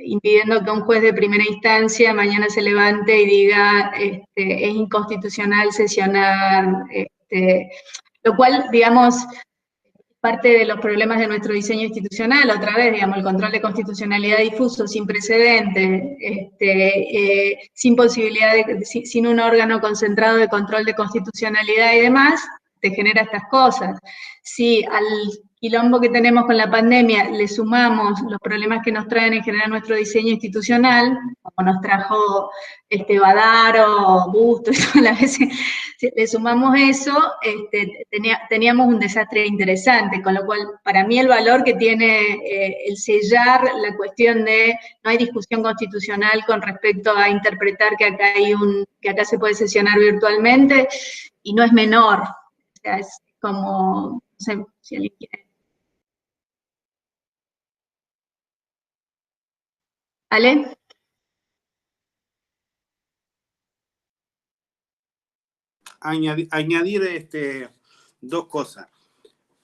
impidiendo que un juez de primera instancia mañana se levante y diga es inconstitucional sesionar, lo cual, digamos, parte de los problemas de nuestro diseño institucional, otra vez, digamos, el control de constitucionalidad difuso, sin precedentes, sin posibilidad sin un órgano concentrado de control de constitucionalidad y demás, te genera estas cosas. Si al quilombo que tenemos con la pandemia le sumamos los problemas que nos traen en general nuestro diseño institucional, como nos trajo Badaro, Busto, y las veces, si le sumamos eso, teníamos un desastre interesante, con lo cual, para mí el valor que tiene el sellar la cuestión de no hay discusión constitucional con respecto a interpretar que acá se puede sesionar virtualmente, y no es menor. O sea, es como, no sé si alguien quiere. ¿Ale? Añadir dos cosas.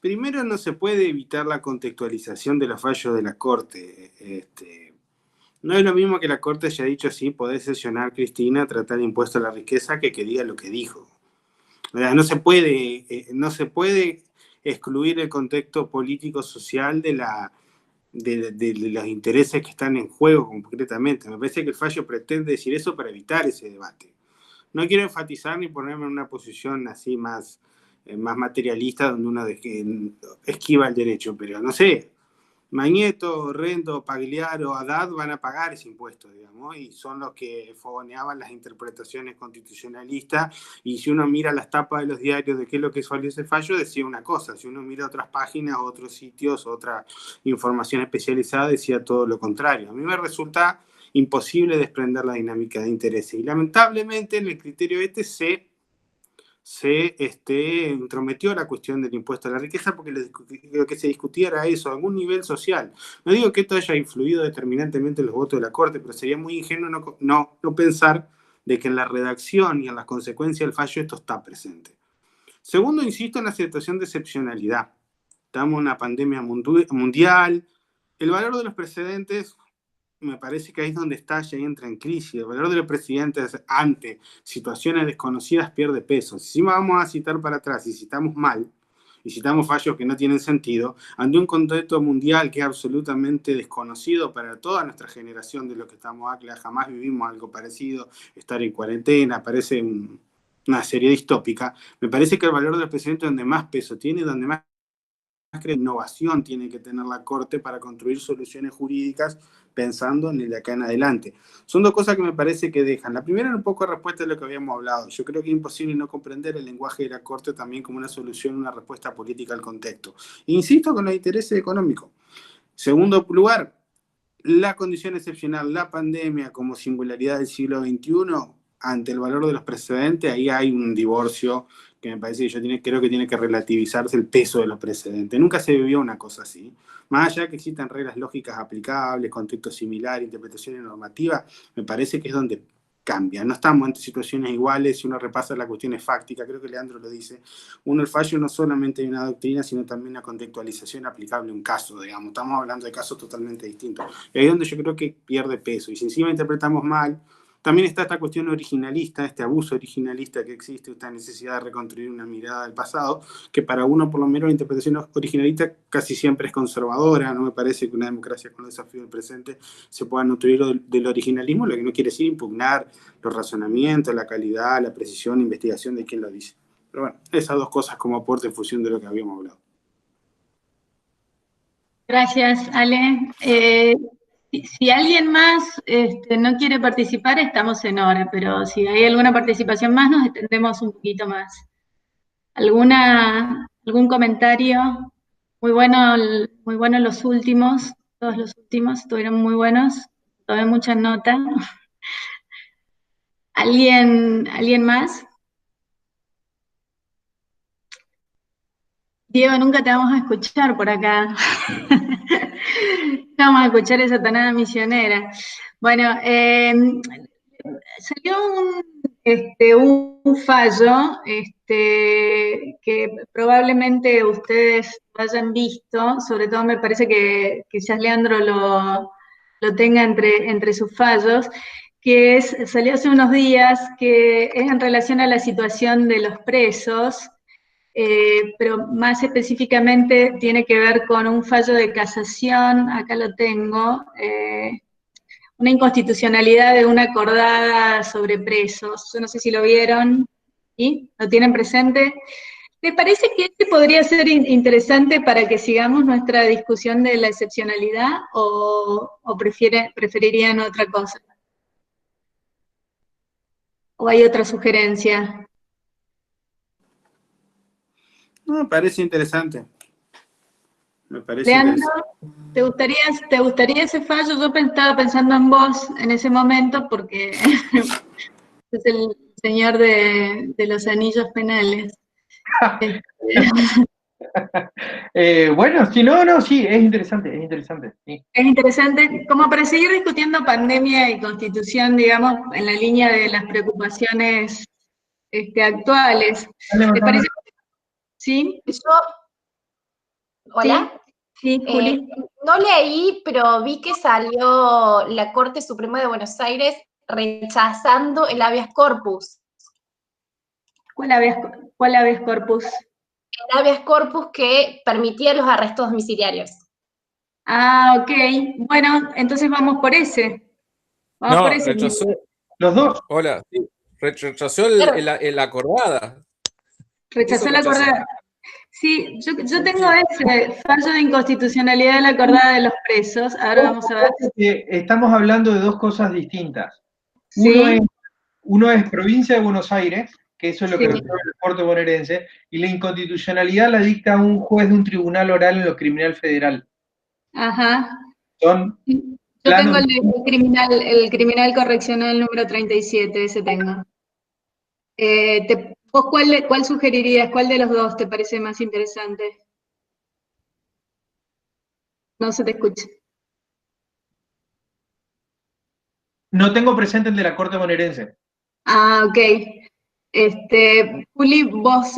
Primero, no se puede evitar la contextualización de los fallos de la Corte. No es lo mismo que la Corte haya dicho sí, podés sesionar, Cristina, tratar impuesto a la riqueza, que diga lo que dijo. No se puede excluir el contexto político-social de los intereses que están en juego concretamente. Me parece que el fallo pretende decir eso para evitar ese debate. No quiero enfatizar ni ponerme en una posición así más materialista donde uno esquiva el derecho, pero no sé, Mañeto, Rendo, Pagliaro, Haddad van a pagar ese impuesto, digamos, y son los que fogoneaban las interpretaciones constitucionalistas, y si uno mira las tapas de los diarios de qué es lo que salió ese fallo, decía una cosa, si uno mira otras páginas, otros sitios, otra información especializada, decía todo lo contrario. A mí me resulta imposible desprender la dinámica de intereses, y lamentablemente en el criterio se intrometió la cuestión del impuesto a la riqueza porque lo que se discutía era eso, a algún nivel social. No digo que esto haya influido determinantemente en los votos de la Corte, pero sería muy ingenuo no pensar de que en la redacción y en las consecuencias del fallo esto está presente. Segundo, insisto en la situación de excepcionalidad. Estamos en una pandemia mundial. El valor de los precedentes me parece que ahí es donde estalla y entra en crisis. El valor de los presidentes ante situaciones desconocidas pierde peso. Si vamos a citar para atrás y citamos mal, y citamos fallos que no tienen sentido, ante un contexto mundial que es absolutamente desconocido para toda nuestra generación de los que estamos acá, jamás vivimos algo parecido, estar en cuarentena, parece una serie distópica, me parece que el valor de los presidentes es donde más peso tiene, donde más innovación tiene que tener la Corte para construir soluciones jurídicas pensando en el de acá en adelante. Son dos cosas que me parece que dejan. La primera era un poco respuesta a lo que habíamos hablado. Yo creo que es imposible no comprender el lenguaje de la Corte también como una solución, una respuesta política al contexto. Insisto con los intereses económicos. Segundo lugar, la condición excepcional, la pandemia como singularidad del siglo XXI, ante el valor de los precedentes, ahí hay un divorcio que me parece que creo que tiene que relativizarse el peso de los precedentes. Nunca se vivió una cosa así. Más allá de que existan reglas lógicas aplicables, contextos similares, interpretaciones normativas, me parece que es donde cambia. No estamos ante situaciones iguales. Si uno repasa las cuestiones fácticas, creo que Leandro lo dice, el fallo no solamente hay una doctrina, sino también una contextualización aplicable a un caso, digamos. Estamos hablando de casos totalmente distintos. Y ahí es donde yo creo que pierde peso. Y si encima interpretamos mal, también está esta cuestión originalista, este abuso originalista que existe, esta necesidad de reconstruir una mirada del pasado, que para uno, por lo menos, la interpretación originalista casi siempre es conservadora. No me parece que una democracia con el desafío del presente se pueda nutrir del originalismo, lo que no quiere decir impugnar los razonamientos, la calidad, la precisión, la investigación de quién lo dice. Pero bueno, esas dos cosas como aporte en función de lo que habíamos hablado. Gracias, Ale. Si alguien más no quiere participar, estamos en hora, pero si hay alguna participación más, nos extendemos un poquito más. ¿Algún comentario? Muy bueno los últimos, todos los últimos estuvieron muy buenos, tomé muchas notas. ¿Alguien más? Diego, nunca te vamos a escuchar por acá. Vamos a escuchar esa tonada misionera. Bueno, salió un fallo que probablemente ustedes hayan visto, sobre todo me parece que quizás Leandro lo tenga entre sus fallos, que salió hace unos días, que es en relación a la situación de los presos, pero más específicamente tiene que ver con un fallo de casación, acá lo tengo, una inconstitucionalidad de una acordada sobre presos. Yo no sé si lo vieron, ¿sí? ¿Lo tienen presente? ¿Les parece que este podría ser interesante para que sigamos nuestra discusión de la excepcionalidad o preferirían otra cosa? ¿O hay otra sugerencia? No, me parece interesante. Me parece Leandro, interesante. ¿te gustaría ese fallo? Yo estaba pensando en vos en ese momento porque es el señor de los anillos penales. Bueno, sí, es interesante. Sí. Es interesante, como para seguir discutiendo pandemia y constitución, digamos, en la línea de las preocupaciones actuales. ¿Les parece? ¿Sí? Hola. Sí, Juli. No leí, pero vi que salió la Corte Suprema de Buenos Aires rechazando el habeas corpus. ¿Cuál habeas corpus? El habeas corpus que permitía los arrestos domiciliarios. Ah, ok. Bueno, entonces vamos por ese. Vamos por ese. Rechazó. Los dos. Hola, sí, rechazó el acordada. Rechazó la acordada. Sí, yo tengo Sí. ese fallo de inconstitucionalidad de la acordada de los presos. Ahora vamos a ver. Estamos hablando de dos cosas distintas. Sí. Uno es provincia de Buenos Aires, que eso es lo que Sí. resuelve el Corte bonaerense, y la inconstitucionalidad la dicta un juez de un tribunal oral en lo criminal federal. Ajá. Son Yo tengo el criminal correccional número 37, ese tengo. ¿Vos cuál sugerirías? ¿Cuál de los dos te parece más interesante? No se te escucha. No tengo presente el de la Corte bonaerense. Ah, ok. Juli, ¿vos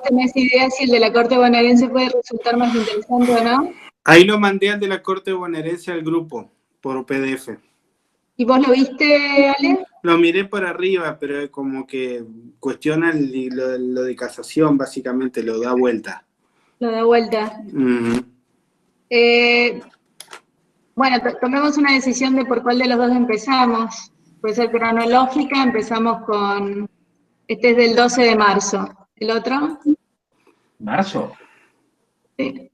tenés idea si el de la Corte bonaerense puede resultar más interesante o no? Ahí lo mandé al de la Corte bonaerense al grupo, por PDF. ¿Y vos lo viste, Ale? Lo miré por arriba, pero como que cuestiona lo de casación, básicamente, lo da vuelta. Lo da vuelta. Bueno, tomemos una decisión de por cuál de los dos empezamos. Puede ser cronológica, empezamos con... Este es del 12 de marzo. ¿El otro? ¿Marzo? Sí.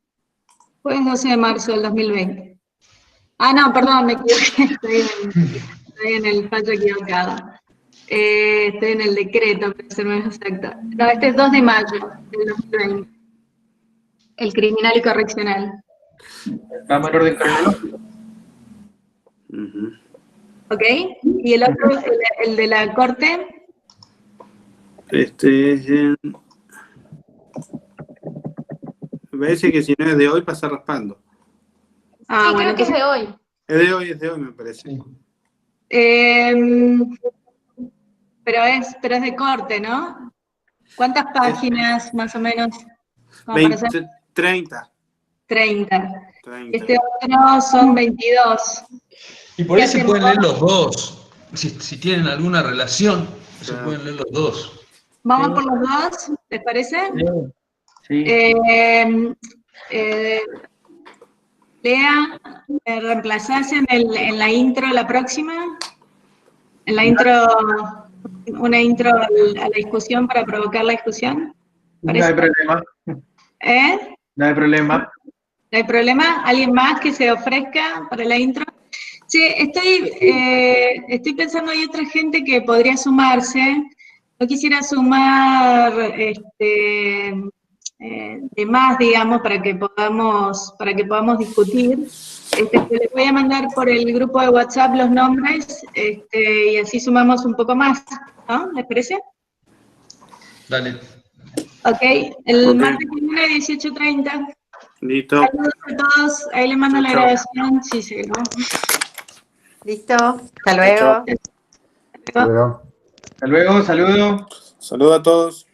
Fue el 12 de marzo del 2020. Ah, no, perdón, me equivoqué. Estoy en el fallo equivocado. Estoy en el decreto, para ser más exacto. No, este es 2 de mayo del 2020. El criminal y correccional. Vamos en orden cronológico. ¿Ok? ¿Y el otro, el de la corte? Me parece que si no es de hoy, pasa raspando. Ah, sí, bueno, creo que es de hoy. Es de hoy, me parece. Pero es de corte, ¿no? ¿Cuántas páginas, más o menos? 30. 30. Este otro son 22. Y por ahí se pueden leer los dos. Si tienen alguna relación, se pueden leer los dos. ¿Vamos por los dos? ¿Les parece? Sí. Lea, ¿me reemplazás en la intro la próxima? En la intro una intro a la discusión para provocar la discusión? No hay problema. ¿Eh? No hay problema. ¿No hay problema? ¿Alguien más que se ofrezca para la intro? Sí, estoy pensando, hay otra gente que podría sumarse. No quisiera sumar de más, digamos, para que podamos discutir. Les voy a mandar por el grupo de WhatsApp los nombres y así sumamos un poco más, ¿no? ¿Les parece? Dale. Ok, el martes que viene 18:30. Listo. Saludos a todos, ahí les mando la grabación, sí, sí, ¿no? Listo, hasta luego. Hasta luego. Hasta luego, saludos. Saludos a todos.